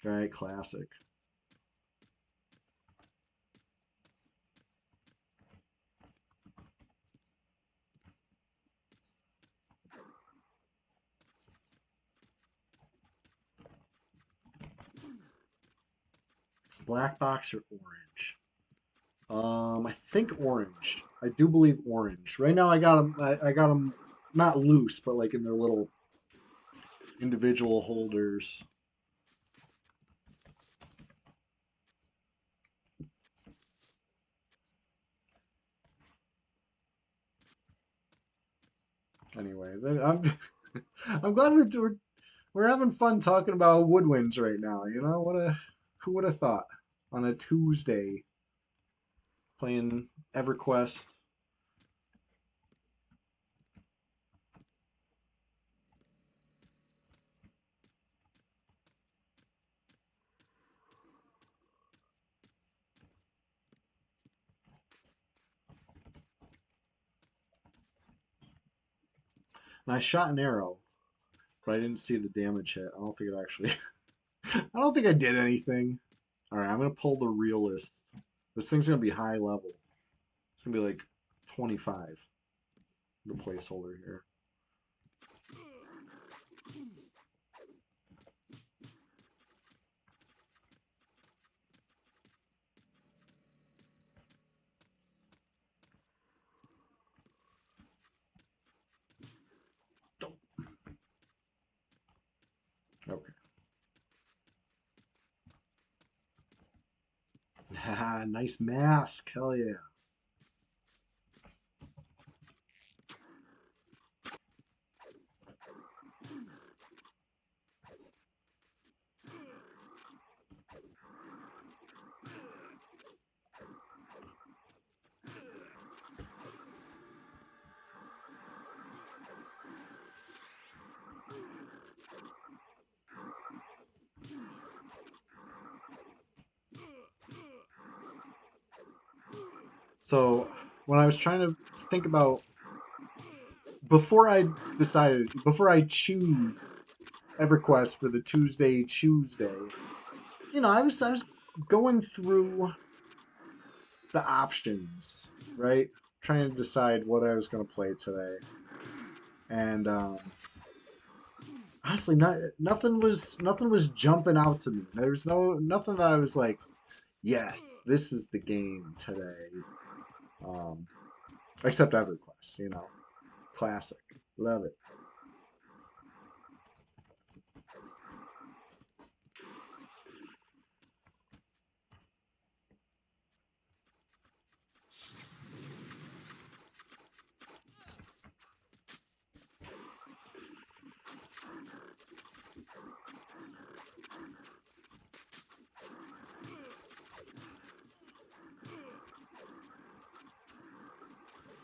right, classic. Black box or orange? I think orange. I do believe orange. Right now, I got them. I got them not loose, but like in their little individual holders. Anyway, I'm I'm glad we're having fun talking about woodwinds right now. You know what a who would have thought on a Tuesday playing EverQuest. And I shot an arrow, but I didn't see the damage hit. I don't think it actually. I don't think I did anything. All right, I'm gonna pull the realist. This thing's gonna be high level. It's gonna be like 25. The placeholder here. Okay. Nice mask. Hell yeah. So when I was trying to think about before I choose EverQuest for the CHEWSDAY, I was going through the options, right? Trying to decide what I was going to play today, and honestly, nothing was jumping out to me. There was nothing that I was like, yes, this is the game today. Um, except EverQuest, classic, love it.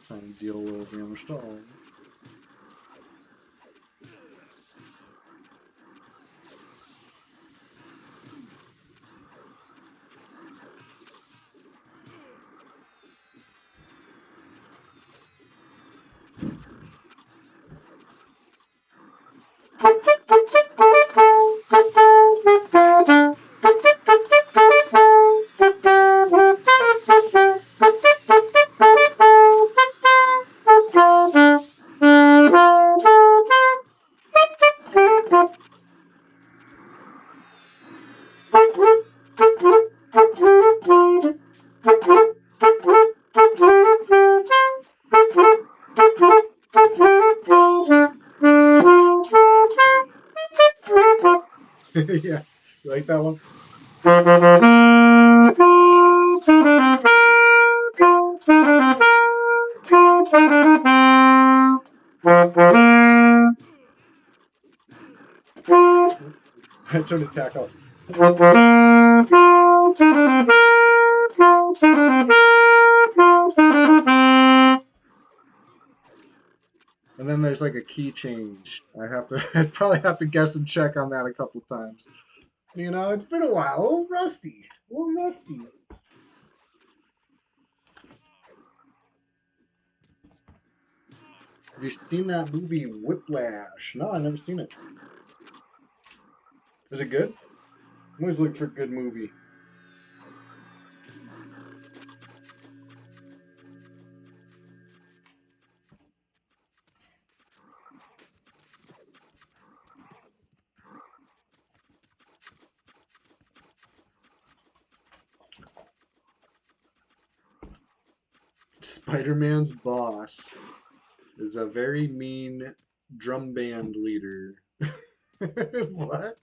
Trying to deal a little damage to all. Yeah, you like that one? I turned the tack up. And then there's like a key change. I'd probably have to guess and check on that a couple times. You know, it's been a while. A little rusty. A little rusty. Have you seen that movie Whiplash? No, I've never seen it. Is it good? I'm always looking for a good movie. Spider-Man's boss is a very mean drum band leader. What?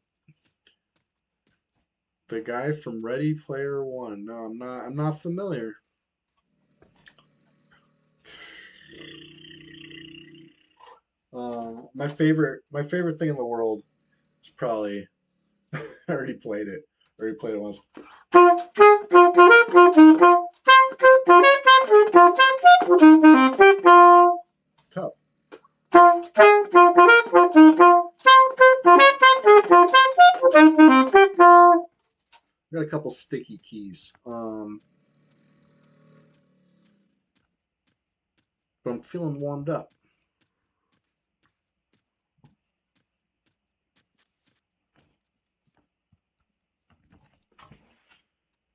The guy from Ready Player One. No, I'm not familiar. My favorite thing in the world is probably I already played it. I already played it once. It's tough. Got a couple sticky keys. But I'm feeling warmed up.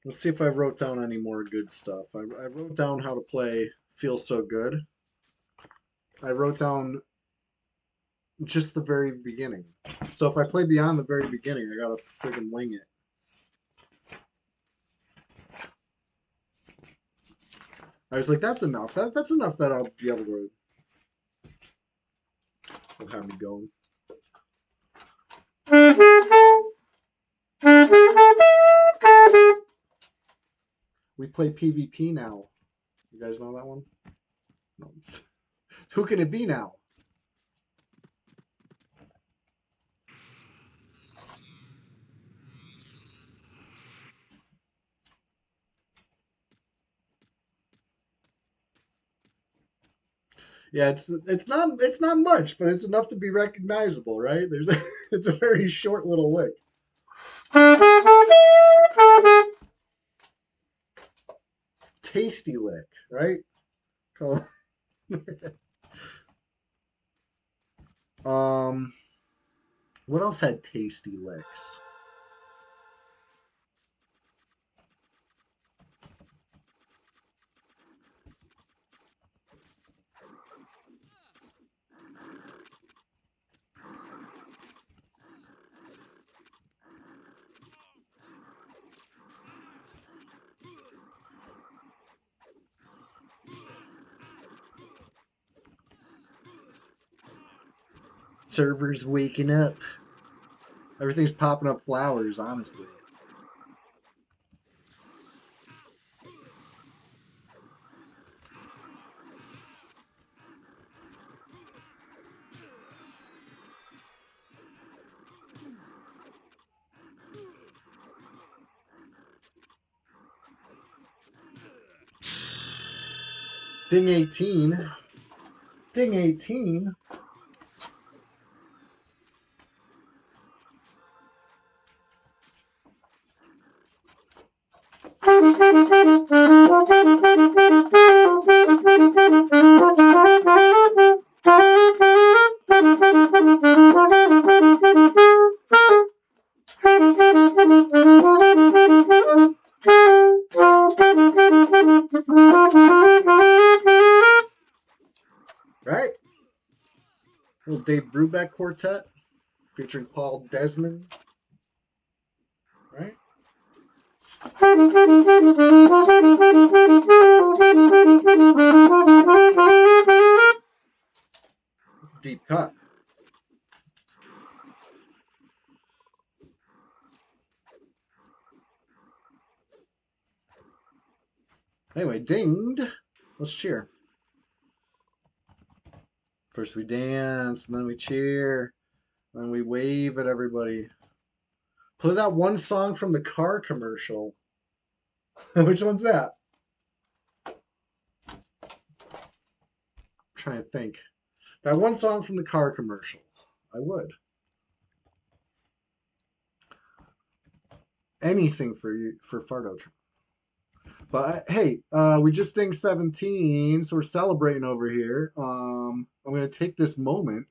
Let's see if I wrote down any more good stuff. I wrote down how to play Feel So Good. I wrote down just the very beginning. So if I play beyond the very beginning, I gotta friggin' wing it. I was like, that's enough. That's enough that I'll be able to have me going. We play PvP now. You guys know that one? No. Who can it be now? Yeah, it's not much, but it's enough to be recognizable, right? It's a very short little lick. Tasty lick, right? Um, what else had tasty licks? Servers waking up. Everything's popping up flowers, honestly. Ding 18. Ding 18. Right? Little Dave Brubeck quartet featuring Paul Desmond. Right? Deep cut. Anyway, dinged. Let's cheer. First we dance, and then we cheer, and then we wave at everybody. Play that one song from the car commercial. Which one's that? I'm trying to think. That one song from the car commercial. I would. Anything for you for Fardo. But hey, we just dinged 17, so we're celebrating over here. I'm gonna take this moment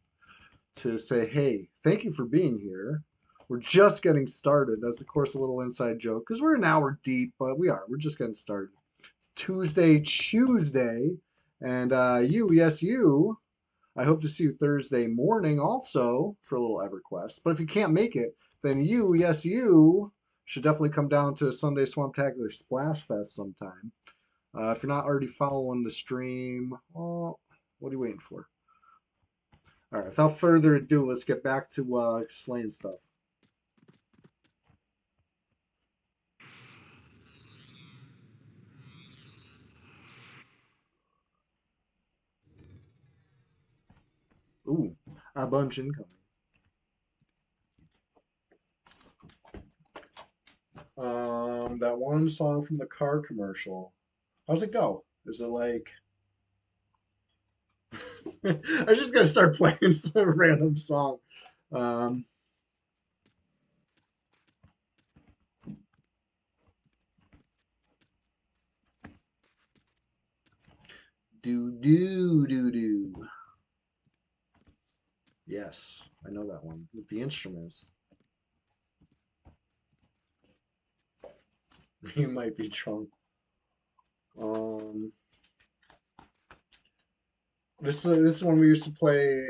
to say, hey, thank you for being here. We're just getting started. That's of course a little inside joke because we're an hour deep, but we're just getting started. It's Tuesday, CHEWSDAY, and yes, you. I hope to see you Thursday morning also for a little EverQuest. But if you can't make it, then yes, you should definitely come down to Sunday Swamptacular Splash Fest sometime. If you're not already following the stream, well, what are you waiting for? All right, without further ado, let's get back to slaying stuff. Ooh, a bunch incoming. That one song from the car commercial. How's it go? Is it like? I was just gonna start playing some random song. Um, do do do do. Yes, I know that one with the instruments. You might be drunk. Um, this is one we used to play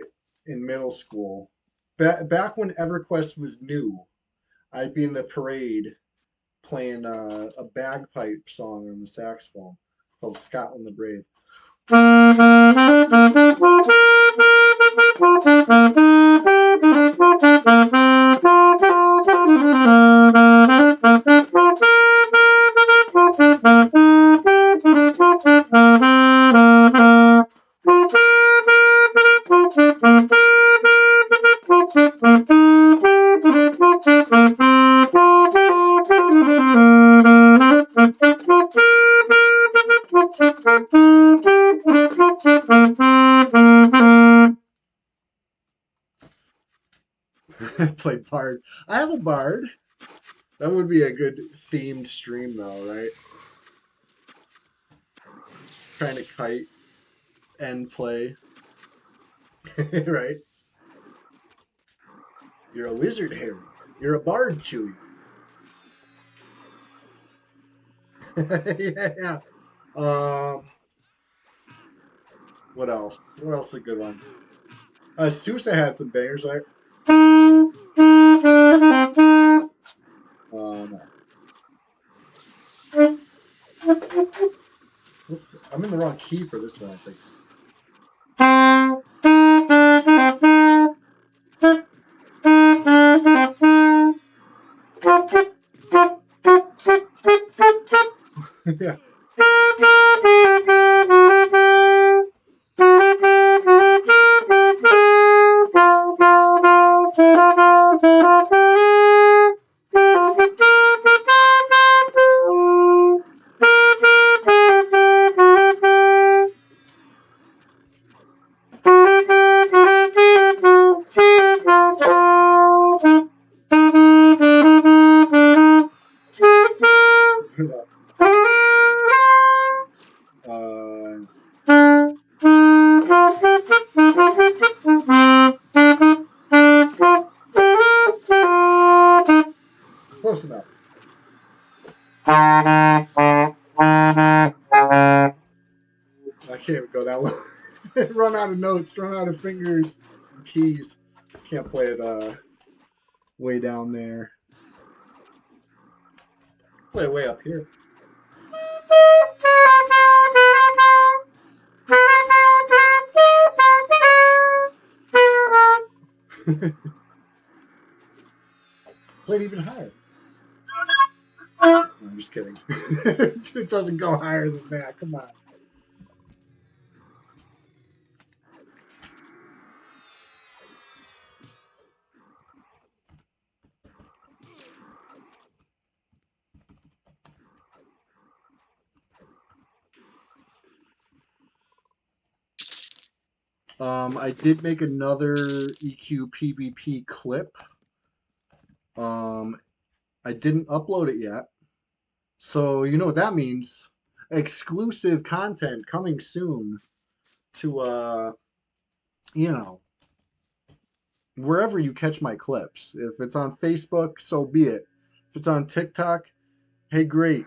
in middle school. Back when EverQuest was new, I'd be in the parade playing a bagpipe song on the saxophone called Scotland the Brave. Play bard. I have a bard. That would be a good themed stream, though, right? Trying to kite and play, right? You're a wizard, Harry. You're a bard, Chewie. Yeah. Um. What else? What else is a good one? Sousa had some bangers, right? No. I'm in the wrong key for this one, I think. Yeah. Run out of notes, run out of fingers, keys. Can't play it way down there. Play it way up here. Play it even higher. No, I'm just kidding. It doesn't go higher than that. Come on. I did make another EQ PvP clip. I didn't upload it yet. So you know what that means. Exclusive content coming soon to you know, wherever you catch my clips. If it's on Facebook, so be it. If it's on TikTok, hey great.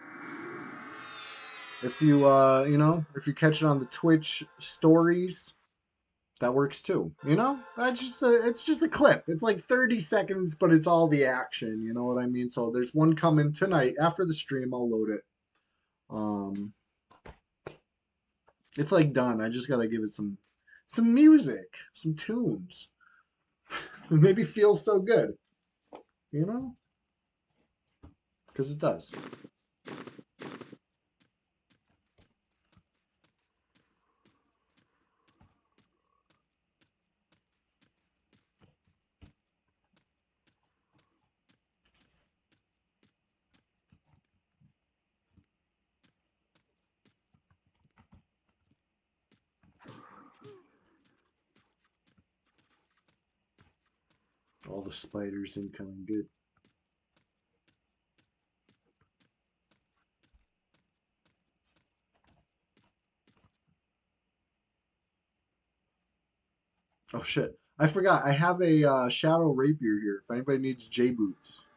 If you you know, if you catch it on the Twitch stories, that works too. You know, it's just a clip. It's like 30 seconds, but it's all the action. You know what I mean? So there's one coming tonight after the stream. I'll load it. It's like done. I just gotta give it some music, some tunes. Maybe feels so good, you know? Because it does. All the spiders incoming good. Oh shit. I forgot. I have a shadow rapier here. If anybody needs J boots,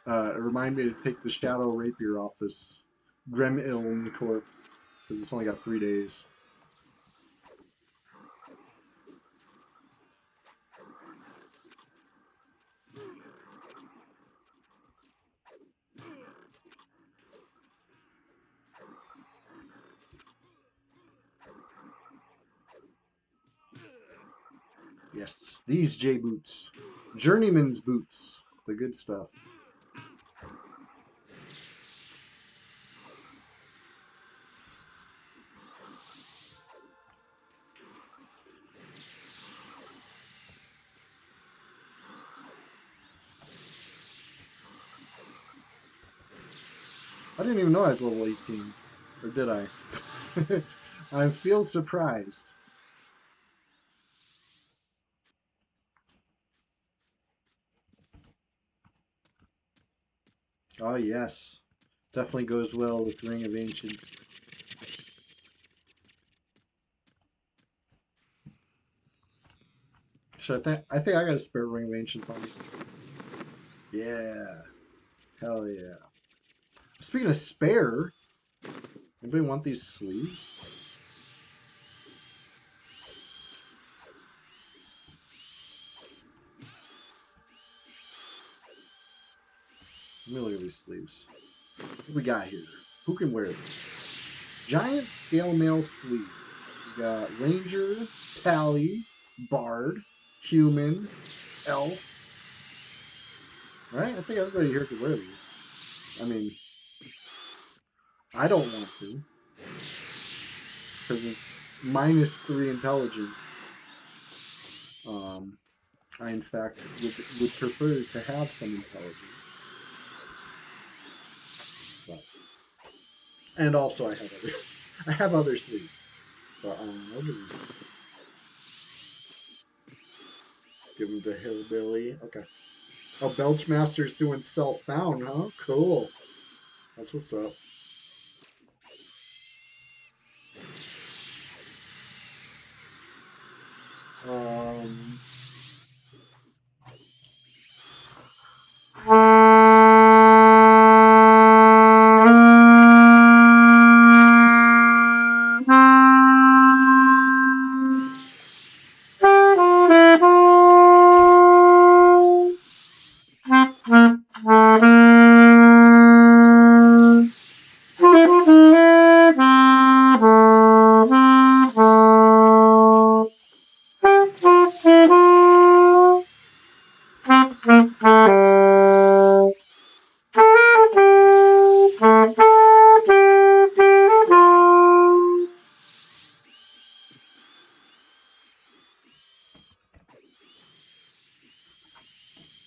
remind me to take the shadow rapier off this Gremiln corpse because it's only got 3 days. Yes, these J boots, journeyman's boots, the good stuff. I didn't even know I was level 18. Or did I? I feel surprised. Oh, yes. Definitely goes well with Ring of Ancients. So I think I got a spare Ring of Ancients on me. Yeah. Hell yeah. Speaking of spare, anybody want these sleeves? Let me look at these sleeves. What do we got here? Who can wear them? Giant scale mail sleeve. We got Ranger, Pally, Bard, Human, Elf. Right? I think everybody here could wear these. I mean, I don't want to. Because it's -3 intelligence. I, in fact, would prefer to have some intelligence. But, and also, I have other sleeves. But look at these. Give them to Hillbilly. Okay. Oh, Belchmaster's doing self-found, huh? Cool. That's what's up. Um,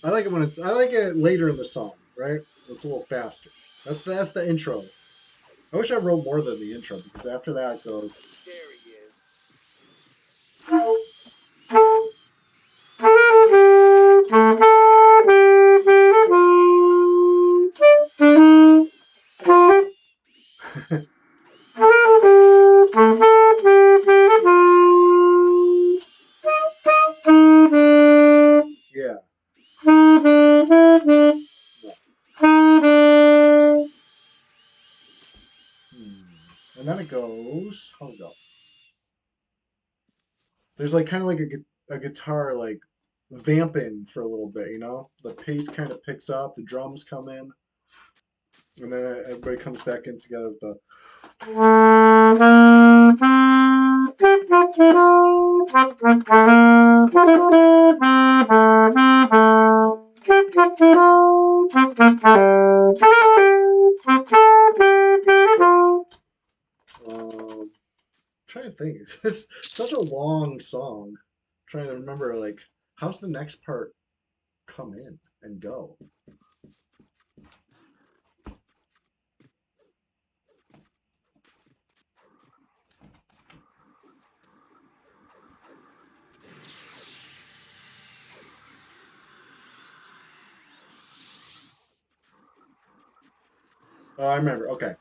I like it when it's. I like it later in the song, right? It's a little faster. That's the intro. I wish I wrote more than the intro because after that it goes. There he is. Yeah. Hmm. And then it goes. How's it go? There's like kind of like a guitar like vamping for a little bit, you know? The pace kind of picks up, the drums come in, and then everybody comes back in together with the. Trying to think. It's such a long song. Trying to remember like how's the next part come in and go. Oh, I remember. Okay.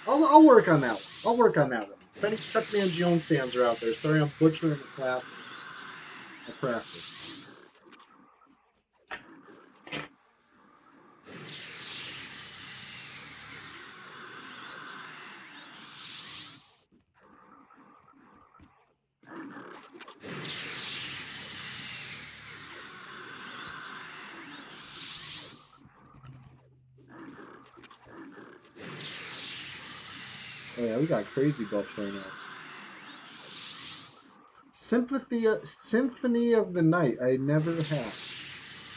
I'll work on that one. I'll work on that one. If any Chuck Mangione fans are out there, sorry I'm butchering the classic. I'll practice. Oh yeah, we got crazy buffs right now. Symphony of the Night. I never have.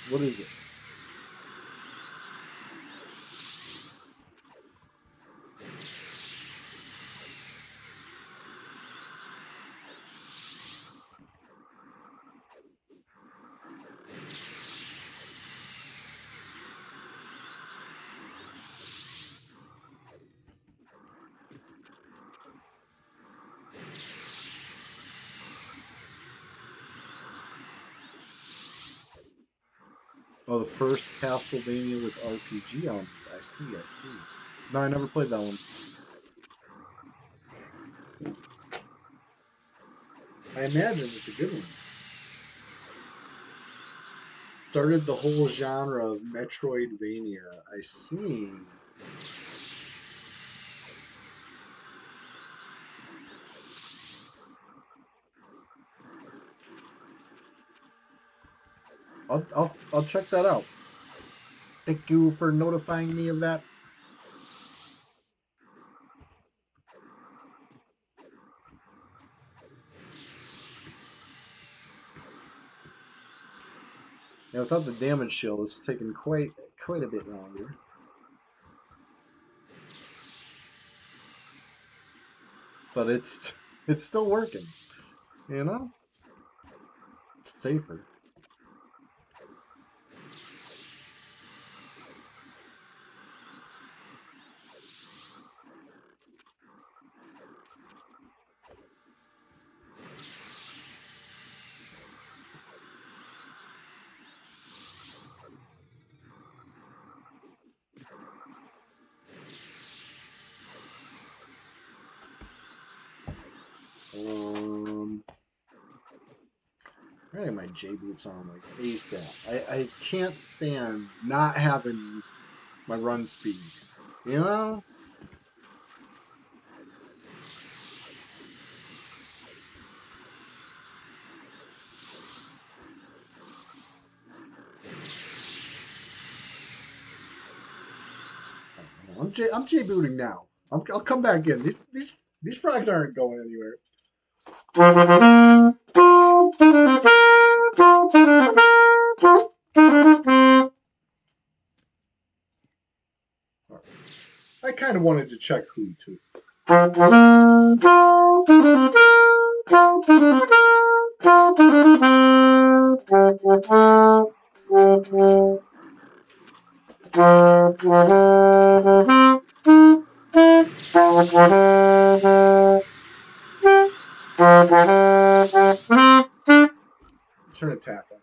What is it? Oh, the first Castlevania with RPG elements. I see. I see. No, I never played that one. I imagine it's a good one. Started the whole genre of Metroidvania. I see. I'll check that out. Thank you for notifying me of that. Yeah, without the damage shield, it's taken quite a bit longer. But it's still working. You know, it's safer. Um, I'm getting my J boots on like ASAP. I can't stand not having my run speed. You know, I'm J booting now. I'll come back in. These frogs aren't going anywhere. I kind of wanted to check who too. Turn a tap on.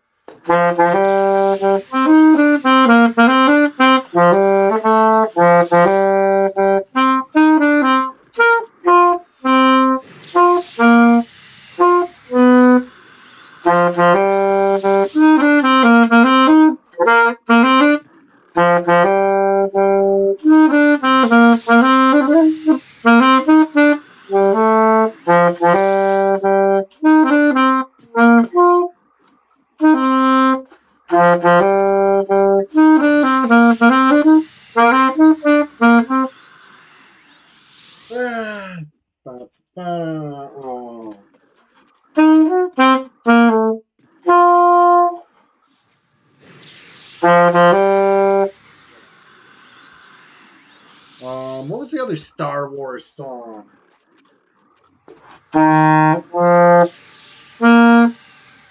What was the other Star Wars song?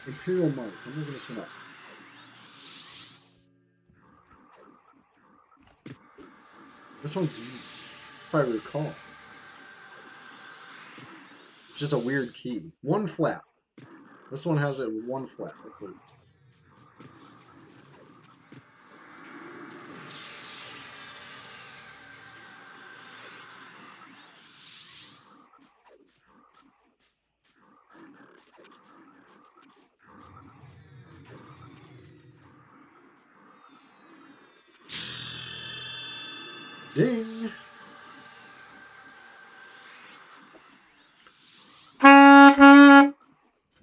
Imperial March. I'm looking this one up. This one's easy, if I recall. It's just a weird key. One flat. This one has it with one flat. Ding.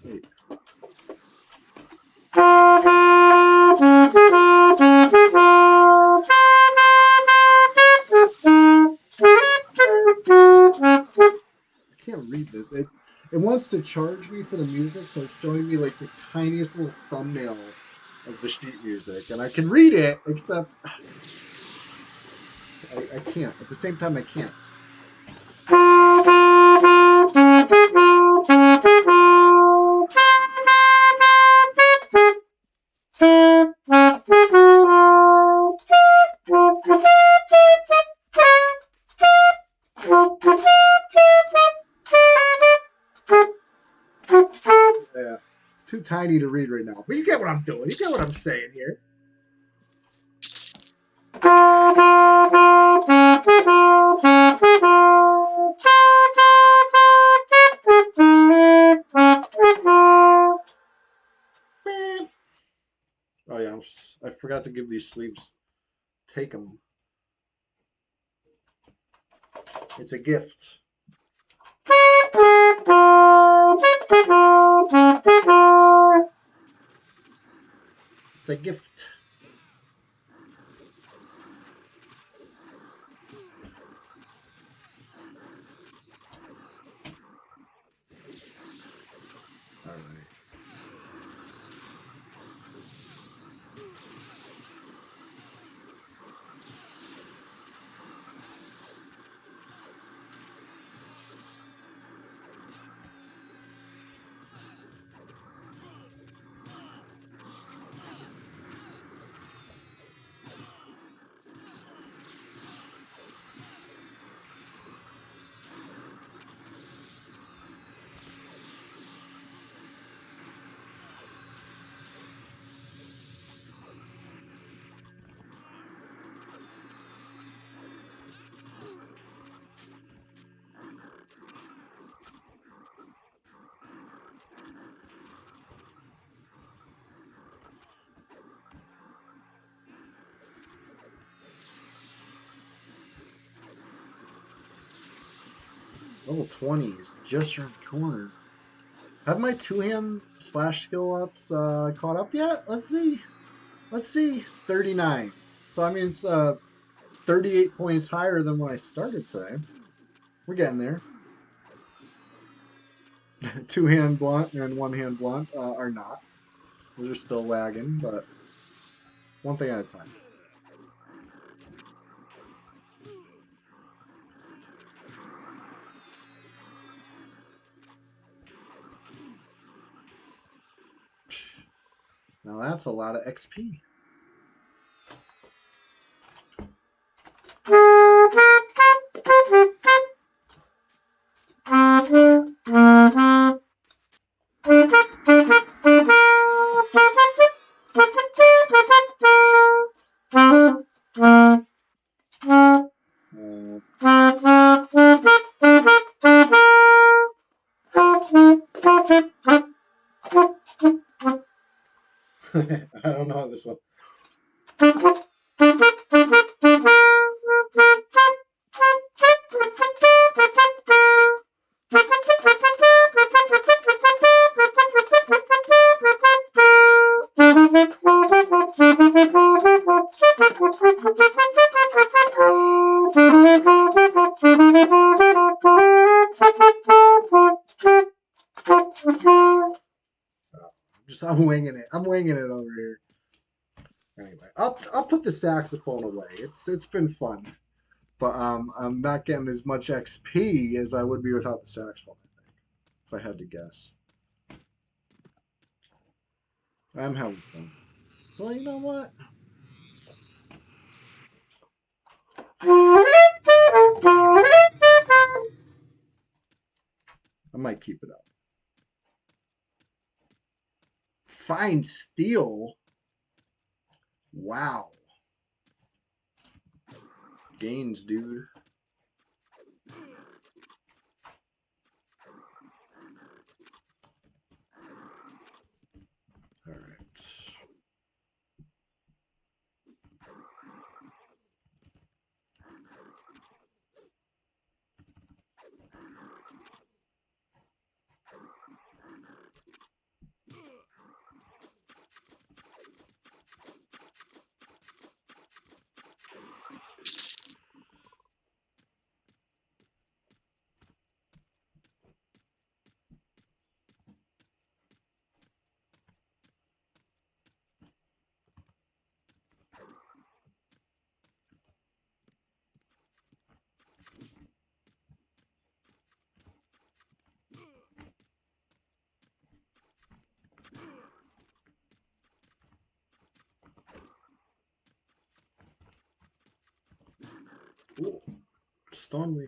Wait. I can't read it. It wants to charge me for the music, so it's showing me like the tiniest little thumbnail of the sheet music, and I can read it, except I can't. At the same time, I can't. Yeah, it's too tiny to read right now. But you get what I'm doing. You get what I'm saying here. Oh yeah, I forgot to give these sleeves. Take them. It's a gift. It's a gift. All right. Level 20 is just around the corner. Have my two-hand slash skill ups caught up yet? Let's see. Let's see. 39. So I mean it's 38 points higher than when I started today. We're getting there. Two-hand blunt and one-hand blunt are not. Those are still lagging, but one thing at a time. Now that's a lot of XP. I don't know this one. I'm winging it. I'm winging it over here. Anyway, I'll put the saxophone away. It's been fun, but I'm not getting as much XP as I would be without the saxophone. I think, if I had to guess. I'm having fun. Well, you know what? I might keep it up. Fine steel. Wow. Gains, dude. All right. Ooh, stun me.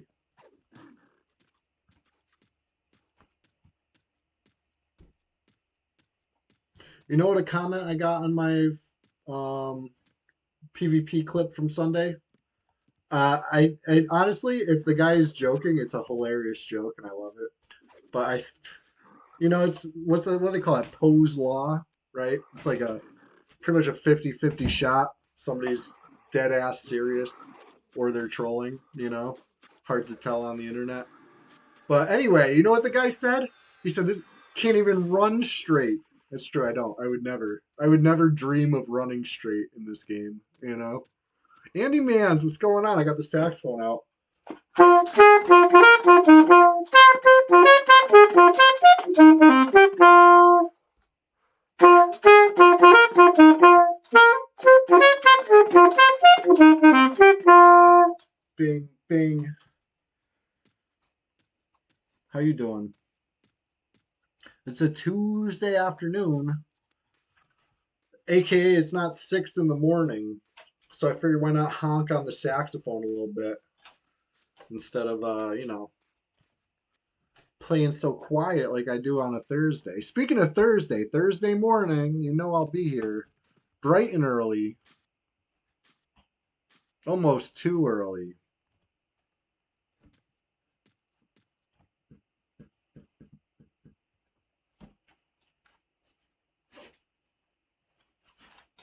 You know what a comment I got on my PvP clip from Sunday? I honestly, if the guy is joking, it's a hilarious joke and I love it. But it's what do they call it? Poe's law, right? It's like a pretty much a 50-50 shot. Somebody's dead ass serious or they're trolling, Hard to tell on the internet. But anyway, you know what the guy said? He said this can't even run straight. That's true, I don't. I would never dream of running straight in this game. Andy Mans, what's going on? I got the saxophone out. Bing, bing. How you doing? It's a Tuesday afternoon, aka it's not 6 in the morning. So I figured why not honk on the saxophone a little bit instead of playing so quiet like I do on a Thursday. Speaking of Thursday morning, I'll be here bright and early. Almost too early.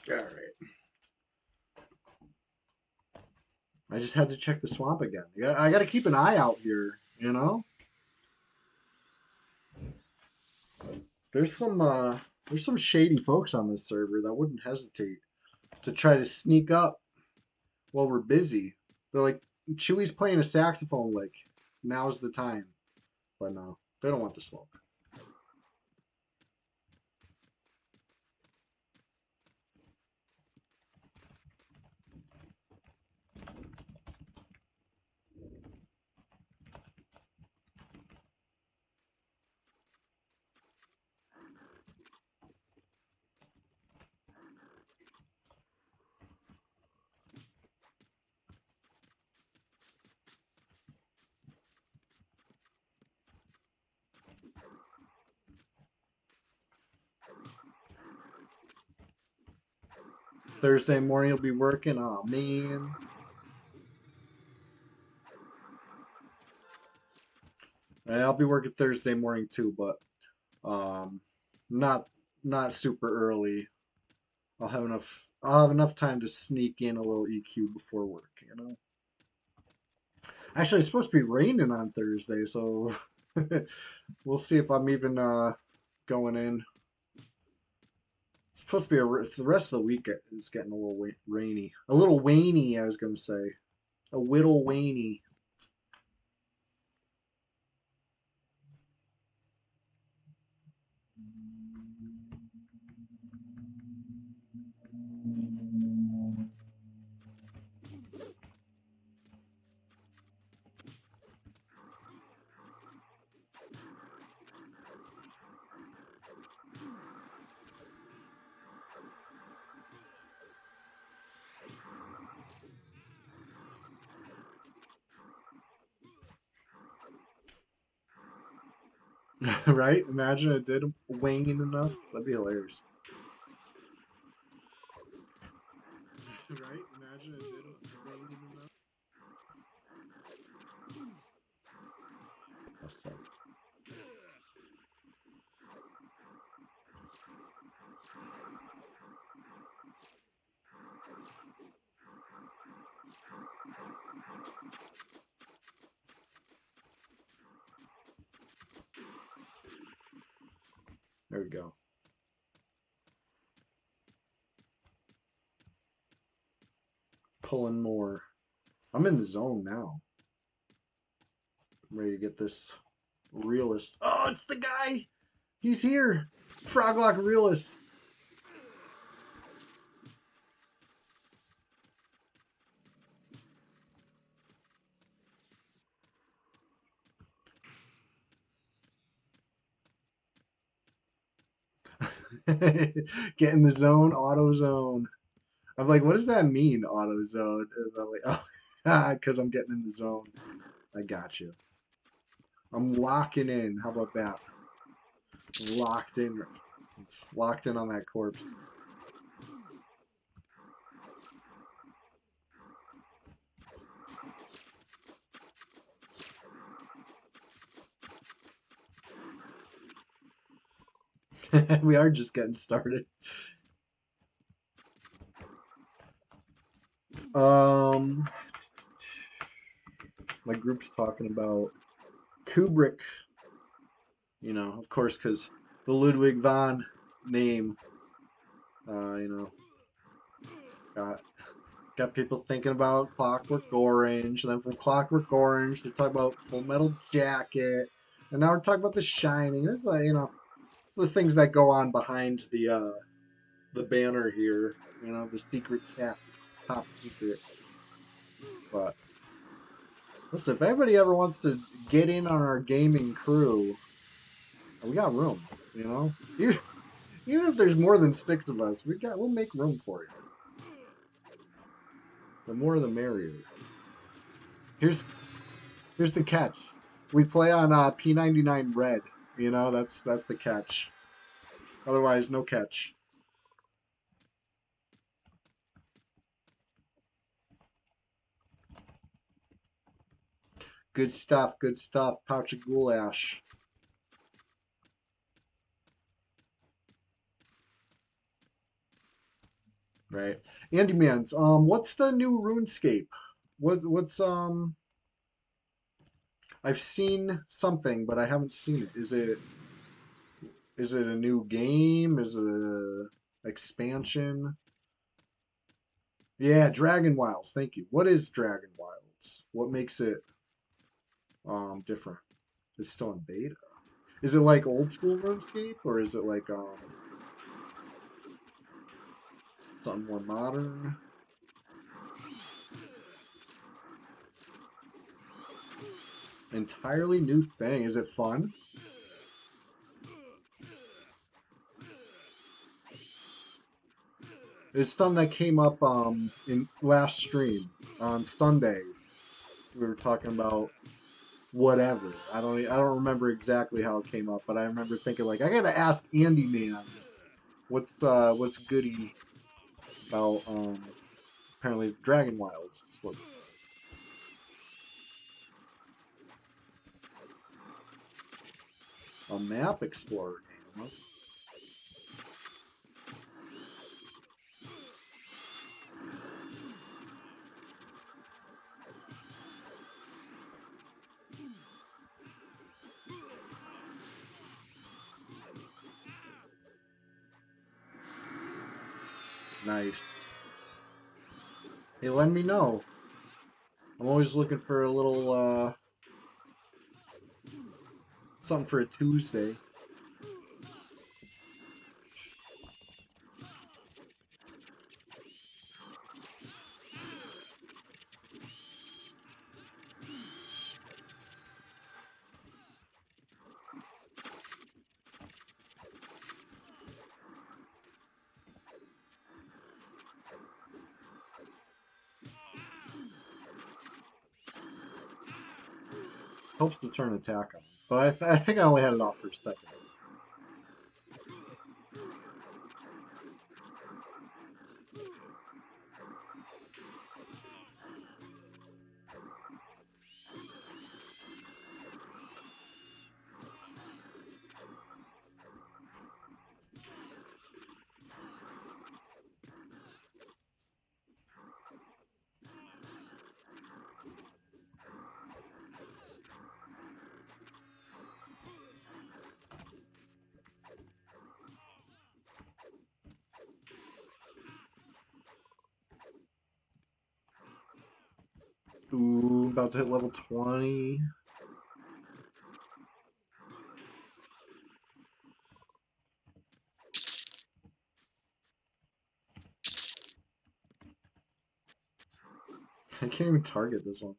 All right. I just had to check the swamp again. I got to keep an eye out here, There's some shady folks on this server that wouldn't hesitate to try to sneak up while we're busy. They're like, Chewy's playing a saxophone, like, now's the time. But no, they don't want the smoke. Thursday morning you'll be working. Oh man. And I'll be working Thursday morning too, but um, not not super early. I'll have enough time to sneak in a little EQ before work, you know. Actually, it's supposed to be raining on Thursday, so we'll see if I'm even going in. It's supposed to be the rest of the week is getting a little rainy. A little waney, I was gonna say. A whittle waney. Right? Imagine it did wane enough. That'd be hilarious. Right? Imagine it did wane enough. That's fun. There we go. Pulling more. I'm in the zone now. I'm ready to get this realist. Oh, it's the guy! He's here! Froglock realist. Get in the zone, auto zone. I'm like, what does that mean, auto zone? And I'm like, oh, because I'm getting in the zone. I got you. I'm locking in. How about that? Locked in. Locked in on that corpse. We are just getting started. Um, my group's talking about Kubrick, you know, of course, because the Ludwig von name, you know, got got people thinking about Clockwork Orange, and then from Clockwork Orange, they talk about Full Metal Jacket, and now we're talking about The Shining. It's like, you know, it's the things that go on behind the banner here, you know, the secret top secret. But listen, if anybody ever wants to get in on our gaming crew, we got room, you know. Even if there's more than 6 of us, we'll make room for you. The more the merrier. Here's here's the catch. We play on P99 red. You know, that's the catch. Otherwise, no catch. Good stuff, good stuff. Pouch of goulash. Right. Andy Mans, what's the new RuneScape? What's I've seen something, but I haven't seen it. Is it a new game? Is it a expansion? Yeah, Dragon Wilds. Thank you. What is Dragon Wilds? What makes it different? It's still in beta. Is it like old school RuneScape or is it like something more modern? Entirely new thing. Is it fun? It's something that came up in last stream on Sunday. We were talking about whatever. I don't remember exactly how it came up, but I remember thinking like I gotta ask Andy Man what's goody about apparently Dragon Wilds. Is what a map explorer game. Nice. Hey, let me know. I'm always looking for a little something for a Tuesday. Helps to turn attack on. But I think I only had it off for a second. Ooh, about to hit level 20. I can't even target this one.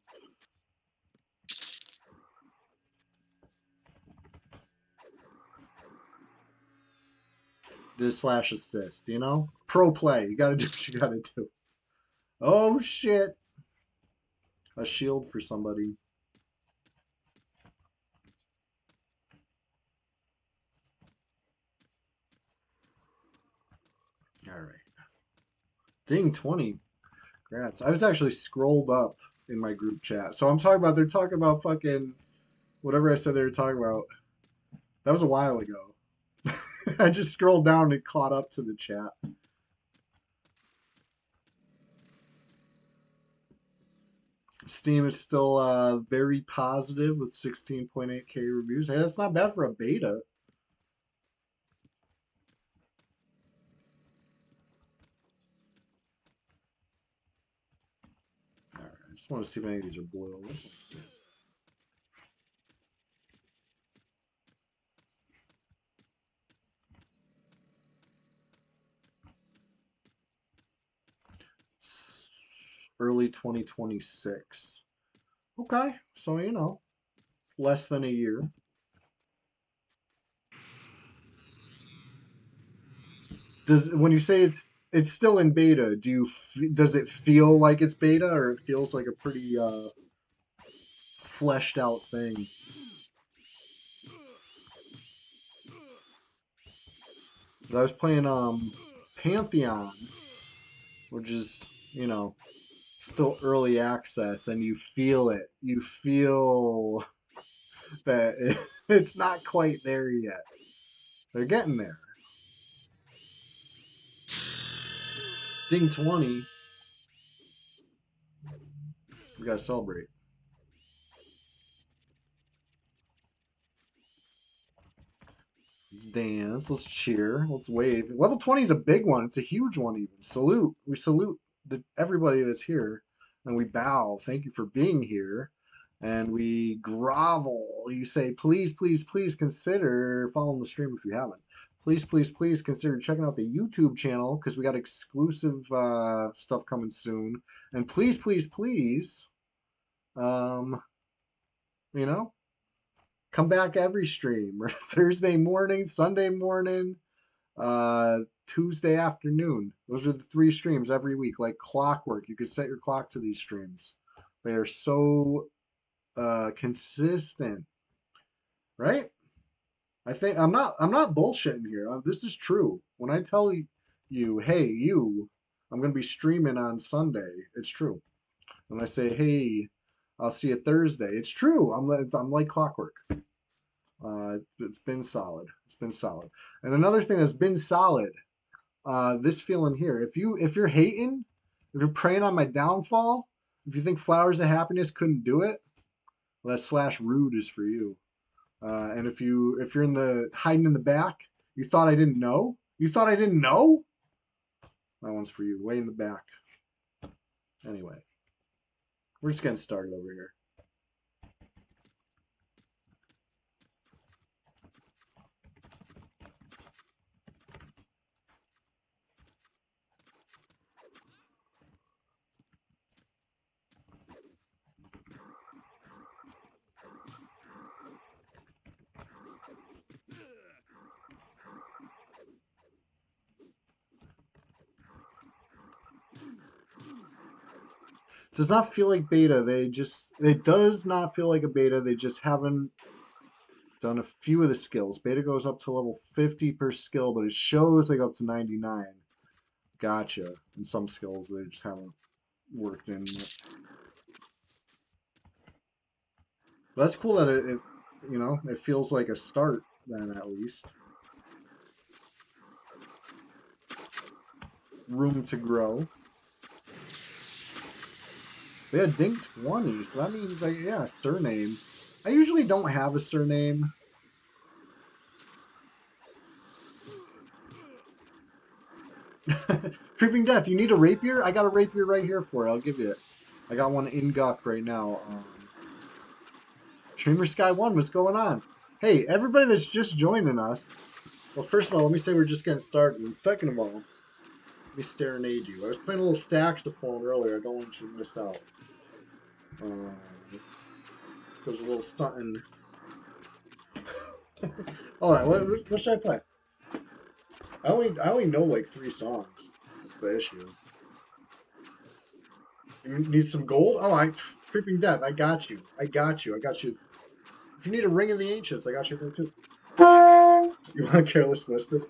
Did slash assist, you know? Pro play. You gotta do what you gotta do. Oh shit. A shield for somebody. Alright. Ding 20. Congrats. I was actually scrolled up in my group chat. So I'm talking about, they're talking about fucking whatever I said they were talking about. That was a while ago. I just scrolled down and caught up to the chat. Steam is still very positive with 16.8K reviews. Hey, that's not bad for a beta. All right, I just want to see if any of these are boiled. Early 2026. Okay, so you know, less than a year. Does when you say it's still in beta, does it feel like it's beta or it feels like a pretty fleshed out thing? But I was playing Pantheon, which is, you know, still early access, and you feel it. You feel that it's not quite there yet. They're getting there. Ding 20. We gotta celebrate. Let's dance. Let's cheer. Let's wave. Level 20 is a big one. It's a huge one, even. Salute. We salute everybody that's here, and we bow. Thank you for being here. And we grovel. You say, please, please, please consider following the stream if you haven't. Please, please, please consider checking out the YouTube channel because we got exclusive stuff coming soon. And please, please, please, um, you know, come back every stream or Thursday morning, Sunday morning, uh, Tuesday afternoon. Those are the three streams every week, like clockwork. You could set your clock to these streams. They are so consistent, right? I think I'm not bullshitting here. This is true. When I tell you, hey, you. I'm going to be streaming on Sunday. It's true. When I say, hey, I'll see you Thursday, it's true. I'm like clockwork. It's been solid. It's been solid. And another thing that's been solid, this feeling here. If you're hating, if you're preying on my downfall, if you think Flowers of Happiness couldn't do it, well, that slash rude is for you. And if you're in the hiding in the back, you thought I didn't know. You thought I didn't know. That one's for you, way in the back. Anyway, we're just getting started over here. Does not feel like beta. It does not feel like a beta. They just haven't done a few of the skills. Beta goes up to level 50 per skill, but it shows they go up to 99. Gotcha. And some skills they just haven't worked in. But that's cool that it feels like a start then at least. Room to grow. We had Dink 20, so that means yeah, surname. I usually don't have a surname. Creeping Death, you need a rapier? I got a rapier right here for you. I'll give you it. I got one in Guk right now. Streamer Sky 1, what's going on? Hey, everybody that's just joining us. Well, first of all, let me say we're just getting started. And second of all, let me serenade you. I was playing a little saxophone earlier. I don't want you to miss out. There's a little something. All right, what should I play? I only know like 3 songs. That's the issue. You need some gold? Oh, Creeping Death. I got you. I got you. I got you. If you need a Ring of the Ancients, I got you there too. You want a Careless Whisper?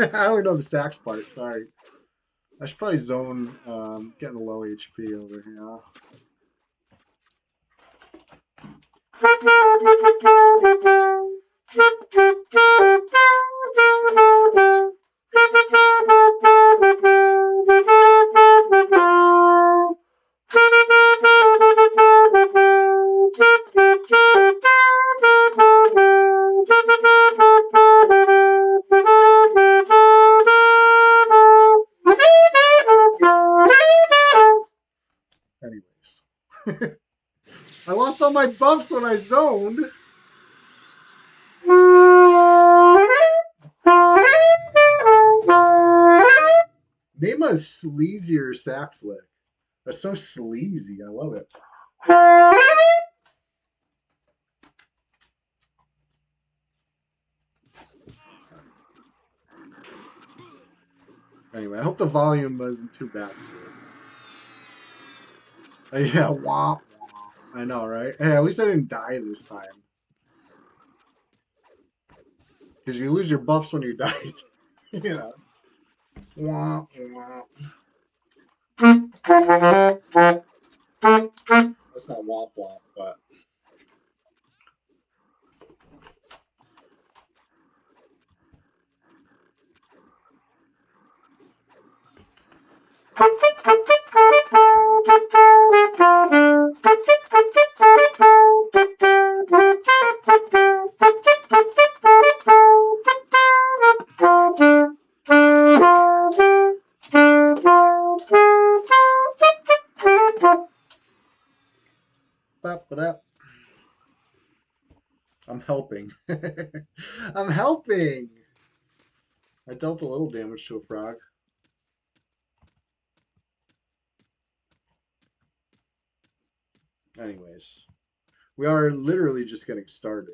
I only know the sax part. Sorry. I should probably zone. Getting a low HP over here. Anyways. I lost all my buffs when I zoned. Name a sleazier sax lick. That's so sleazy. I love it. Anyway, I hope the volume wasn't too bad. Yeah, womp. I know, right? Hey, at least I didn't die this time. Because you lose your buffs when you die. Yeah. Womp, womp. That's not womp womp, but. I'm helping. I'm helping. I dealt a little damage to a frog. Anyways, we are literally just getting started.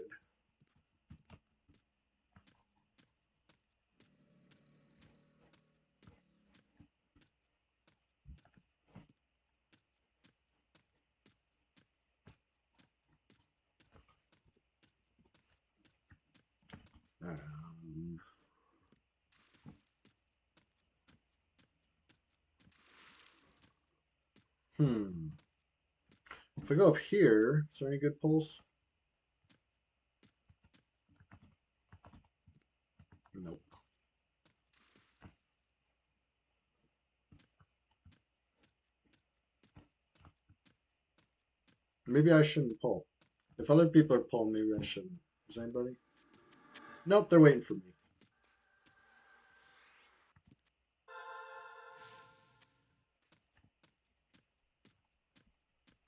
Hmm. If I go up here, is there any good pulls? Nope. Maybe I shouldn't pull. If other people are pulling, maybe I shouldn't. Is anybody? Nope, they're waiting for me.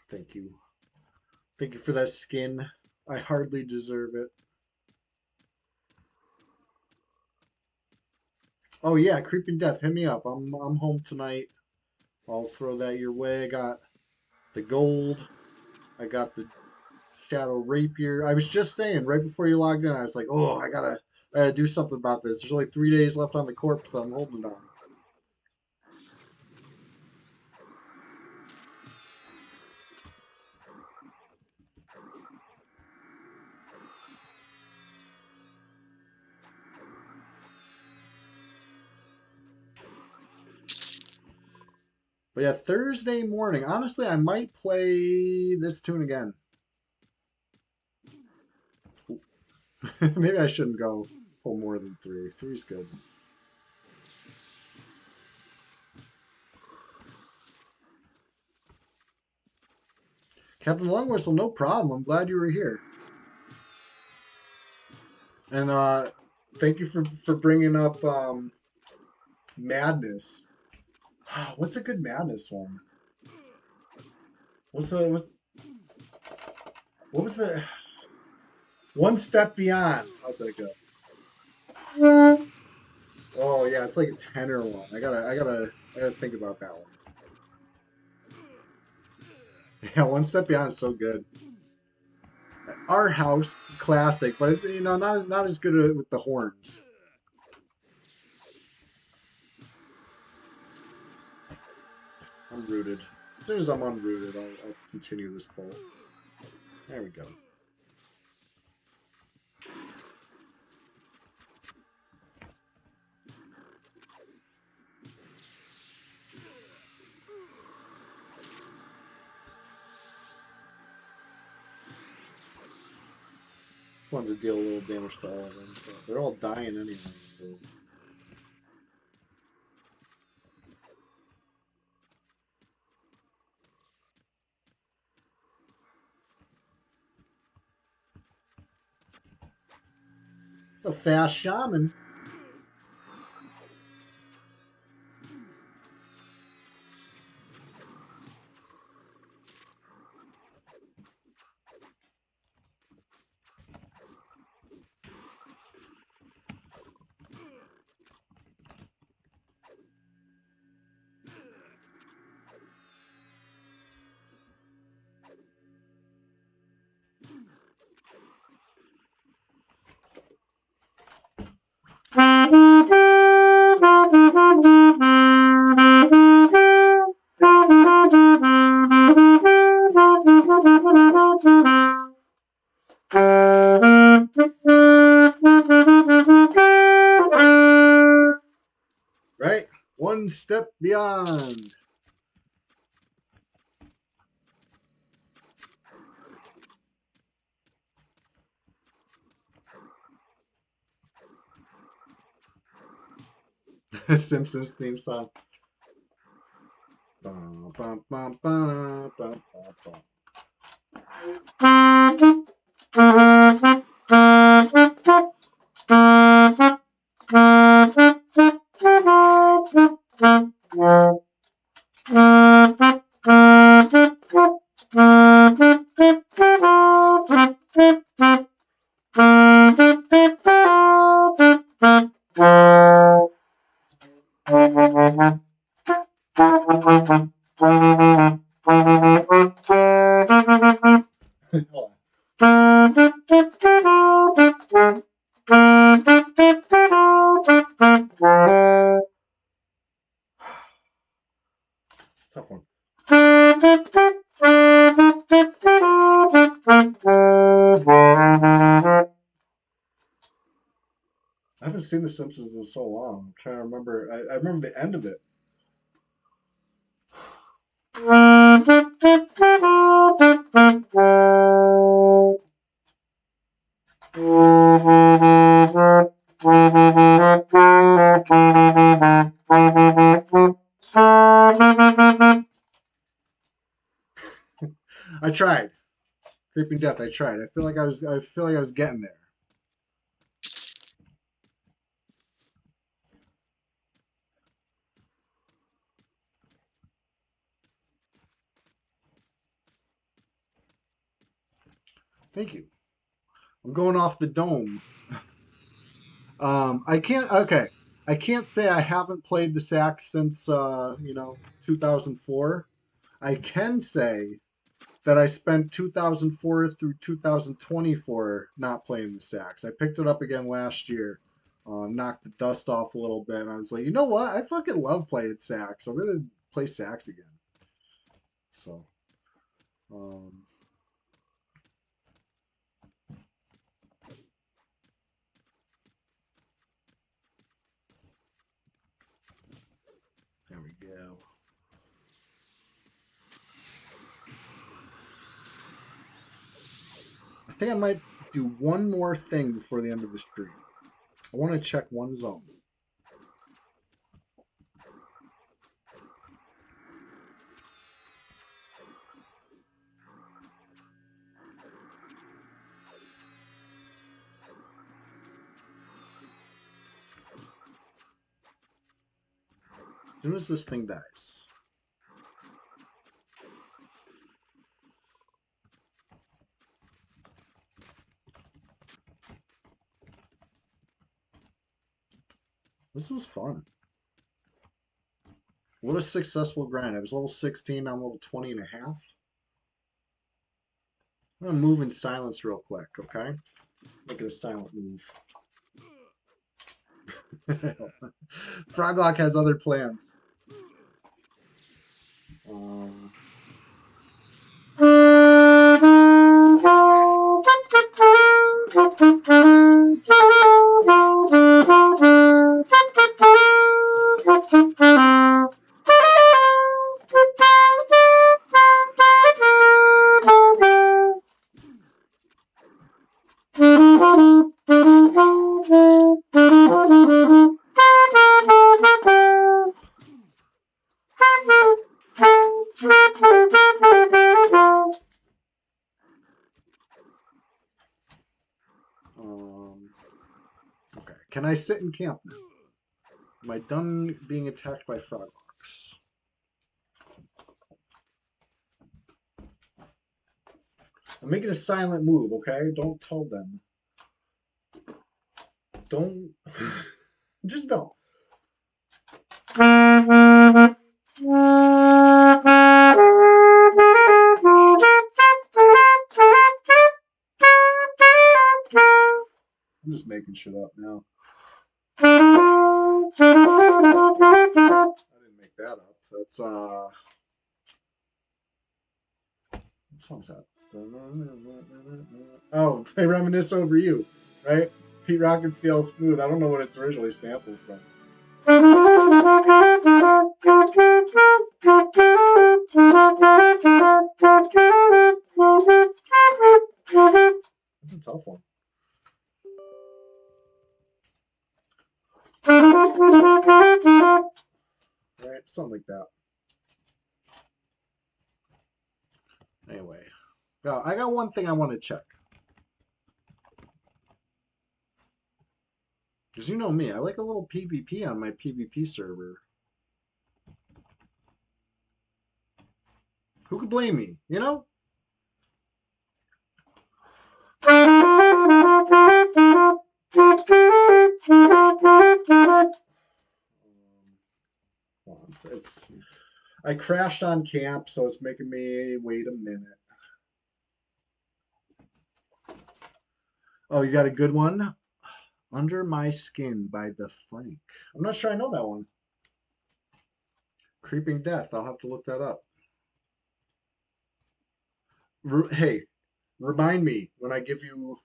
Thank you. Thank you for that skin. I hardly deserve it. Oh yeah, Creeping Death, hit me up. I'm home tonight. I'll throw that your way. I got the gold. I got the Shadow Rapier. I was just saying right before you logged in, I was like, oh, I gotta do something about this. There's only 3 days left on the corpse that I'm holding on. But yeah, Thursday morning. Honestly, I might play this tune again. Maybe I shouldn't go pull more than three. Three's good. Captain Longwhistle, no problem. I'm glad you were here. And thank you for bringing up Madness. What's a good Madness one? What was the One Step Beyond? How's that go? Oh yeah, it's like a tenor one. I gotta think about that one. Yeah, One Step Beyond is so good. Our House classic, but it's not as good with the horns. I'm rooted. As soon as I'm unrooted, I'll continue this poll. There we go. Just wanted to deal a little damage to all of them. But they're all dying anyway. So. A fast shaman. Right? One step beyond. Simpsons theme song. Bum, bum, bum, bum, bum, bum, bum. Tough one. I haven't seen The Simpsons in so long. I'm trying to remember. I remember the end of it. I tried. Creeping Death. I tried. I feel like I was getting there. Thank you. I'm going off the dome. I can't. Okay, I can't say I haven't played the sax since 2004. I can say that I spent 2004 through 2024 not playing the sax. I picked it up again last year, knocked the dust off a little bit, and I was like, you know what? I fucking love playing sax. I'm gonna play sax again. So, um, there we go. I think I might do one more thing before the end of the stream. I want to check one zone. As soon as this thing dies. This was fun. What a successful grind. I was level 16, I'm level 20 and a half. I'm gonna move in silence real quick, okay? Make it a silent move. Froglock has other plans. Um, okay, can I sit in camp now? Am I done being attacked by Froglocks? I'm making a silent move, okay? Don't tell them. Don't. Just don't. I'm just making shit up now. I didn't make that up. That's what song's that? Oh, they reminisce over you, right? Pete Rock and Steel Smooth. I don't know what it's originally sampled from. It's a tough one. Right, something like that. Anyway, I got one thing I want to check. Because you know me, I like a little PvP on my PvP server. Who could blame me, you know? It's I crashed on camp, so it's making me wait a minute. Oh, you got a good one? Under My Skin by the Frank. I'm not sure I know that one. Creeping Death. I'll have to look that up. Hey, remind me when I give you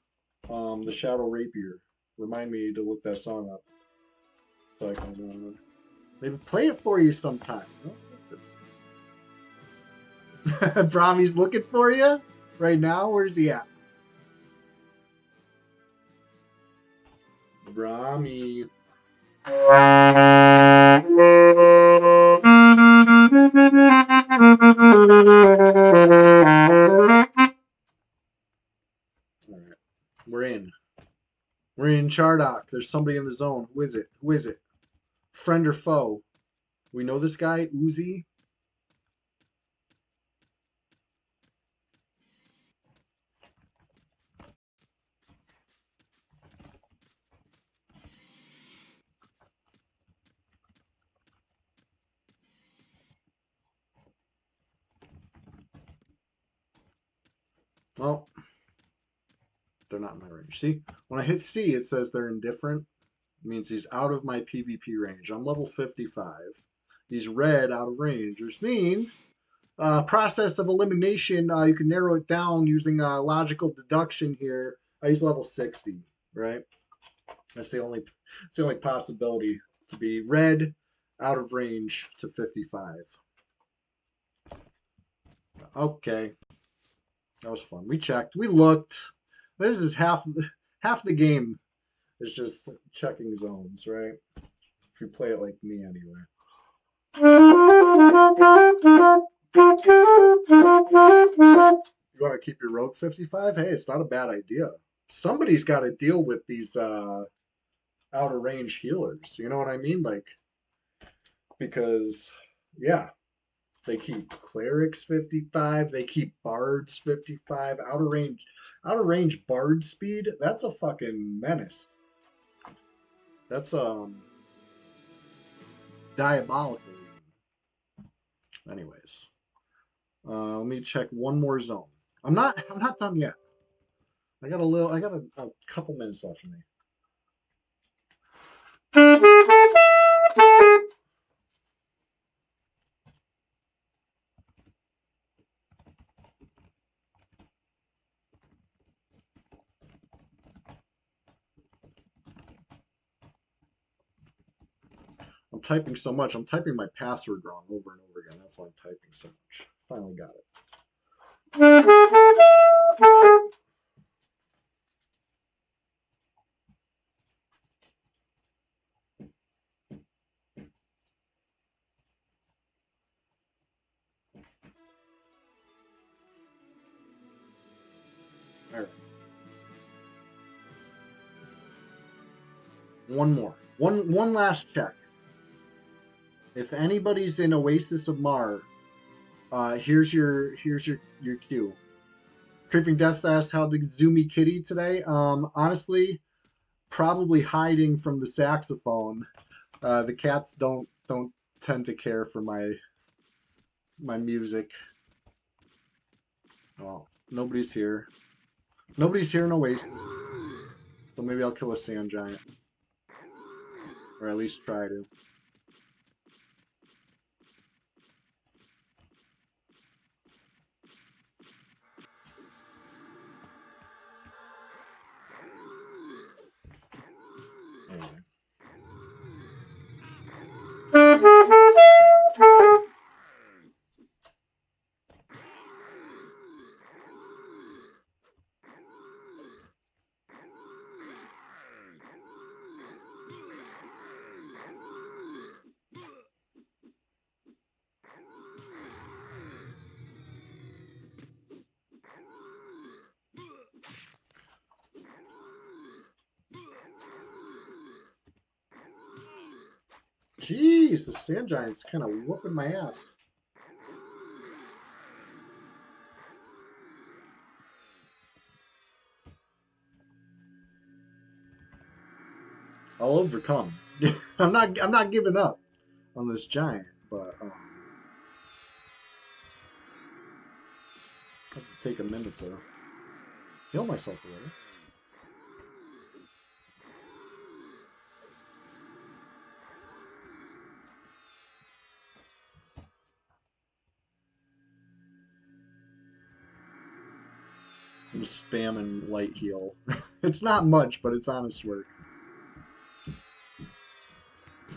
the Shadow Rapier. Remind me to look that song up so I can maybe play it for you sometime. Brahmi's looking for you right now. Where's he at? Brahmi. All right, we're in. We're in Chardock. There's somebody in the zone. Who is it? Who is it? Friend or foe? We know this guy, Uzi. Well, they're not in my range. See, when I hit C, it says they're indifferent. It means he's out of my PvP range. I'm level 55. He's red out of range, which means process of elimination, you can narrow it down using logical deduction here. He's level 60, right? That's the only possibility, to be red out of range to 55. Okay. That was fun. We checked. We looked. This is half the game is just checking zones, right? If you play it like me anyway. You want to keep your rogue 55? Hey, it's not a bad idea. Somebody's got to deal with these outer range healers. You know what I mean? Like, because, yeah, they keep clerics 55. They keep bards 55. Outer range bard speed. That's a fucking menace. That's diabolical. Anyways, let me check one more zone. I'm not done yet. I got a couple minutes left for me. I'm typing so much. I'm typing my password wrong over and over again. That's why I'm typing so much. Finally got it. All right. One more. One last check. If anybody's in Oasis of Mar, here's your cue. Creeping Death asked how the Zoomy Kitty today. Honestly, probably hiding from the saxophone. The cats don't tend to care for my music. Well, nobody's here. Nobody's here in Oasis. So maybe I'll kill a sand giant. Or at least try to. Anyway. Jeez, the sand giant's kind of whooping my ass. I'll overcome. I'm not giving up on this giant, but I have to take a minute to heal myself a little. I'm just spamming light heal. It's not much, but it's honest work.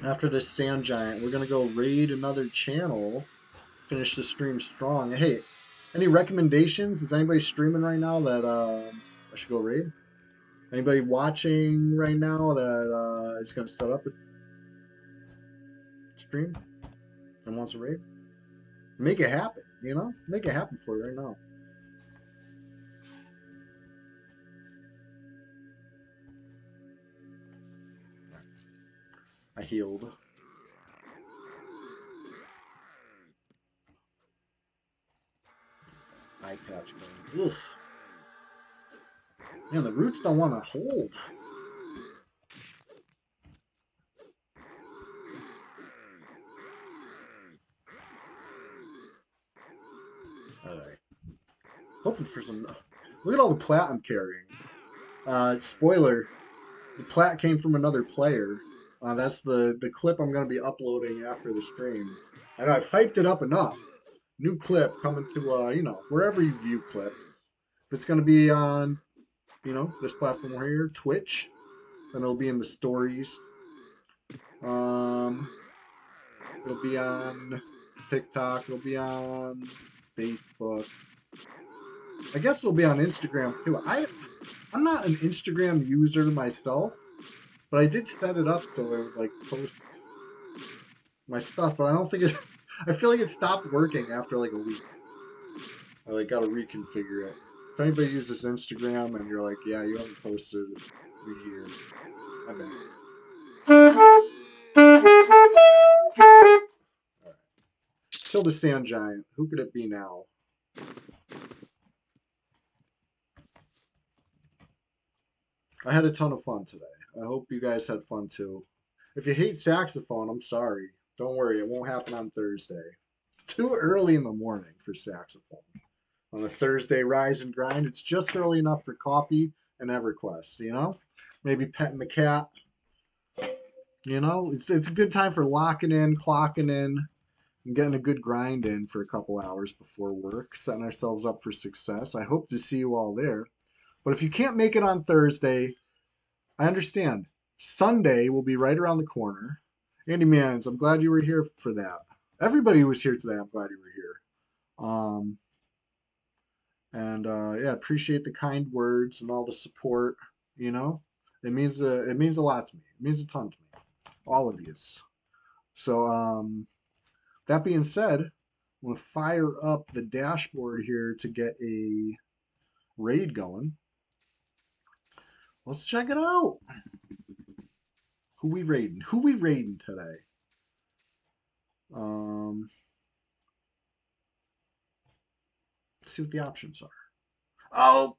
After this sand giant, we're gonna go raid another channel. Finish the stream strong. Hey, any recommendations? Is anybody streaming right now that I should go raid? Anybody watching right now that is gonna start up a stream and wants to raid? Make it happen, you know? Make it happen for you right now. I healed. Eye patch going. Oof. Man, the roots don't want to hold. Alright. Hoping for some... Look at all the plat I'm carrying. Spoiler. The plat came from another player. That's the clip I'm going to be uploading after the stream. And I've hyped it up enough. New clip coming to, you know, wherever you view clips. If it's going to be on, you know, this platform right here, Twitch, then it'll be in the stories. It'll be on TikTok. It'll be on Facebook. I guess it'll be on Instagram too. I'm not an Instagram user myself, but I did set it up so I would like post my stuff. But I don't think it. I feel like it stopped working after like a week. I like got to reconfigure it. If anybody uses Instagram and you're like, yeah, you haven't posted a year, I bet. Alright. Kill the sand giant. Who could it be now? I had a ton of fun today. I hope you guys had fun too. If you hate saxophone, I'm sorry. Don't worry, it won't happen on Thursday. Too early in the morning for saxophone. On a Thursday rise and grind, it's just early enough for coffee and EverQuest, you know? Maybe petting the cat. You know, it's a good time for locking in, clocking in, and getting a good grind in for a couple hours before work, setting ourselves up for success. I hope to see you all there. But if you can't make it on Thursday, I understand. Sunday will be right around the corner. Andy Mans, I'm glad you were here for that. Everybody who was here today, I'm glad you were here. Yeah, appreciate the kind words and all the support. You know, it means a lot to me. It means a ton to me. All of you. So that being said, I'm gonna fire up the dashboard here to get a raid going. Let's check it out. Who we raiding? Who we raiding today? Let's see what the options are. Oh,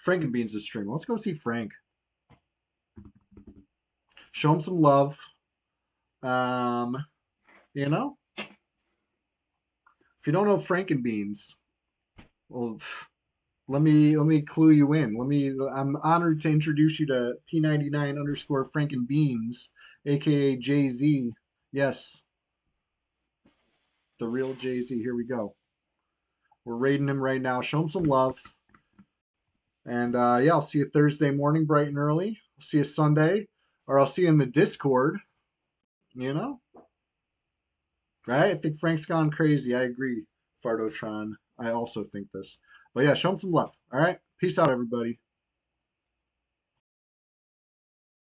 Frankenbeans is streaming. Let's go see Frank. Show him some love. You know, if you don't know Frankenbeans, well, let me clue you in. I'm honored to introduce you to P99 underscore Frankenbeans, aka Jay-Z. Yes, the real Jay-Z. Here we go. We're raiding him right now. Show him some love. And yeah, I'll see you Thursday morning, bright and early. I'll see you Sunday, or I'll see you in the Discord. You know, right? I think Frank's gone crazy. I agree, Fardotron. I also think this. But yeah, show him some love. All right, peace out, everybody.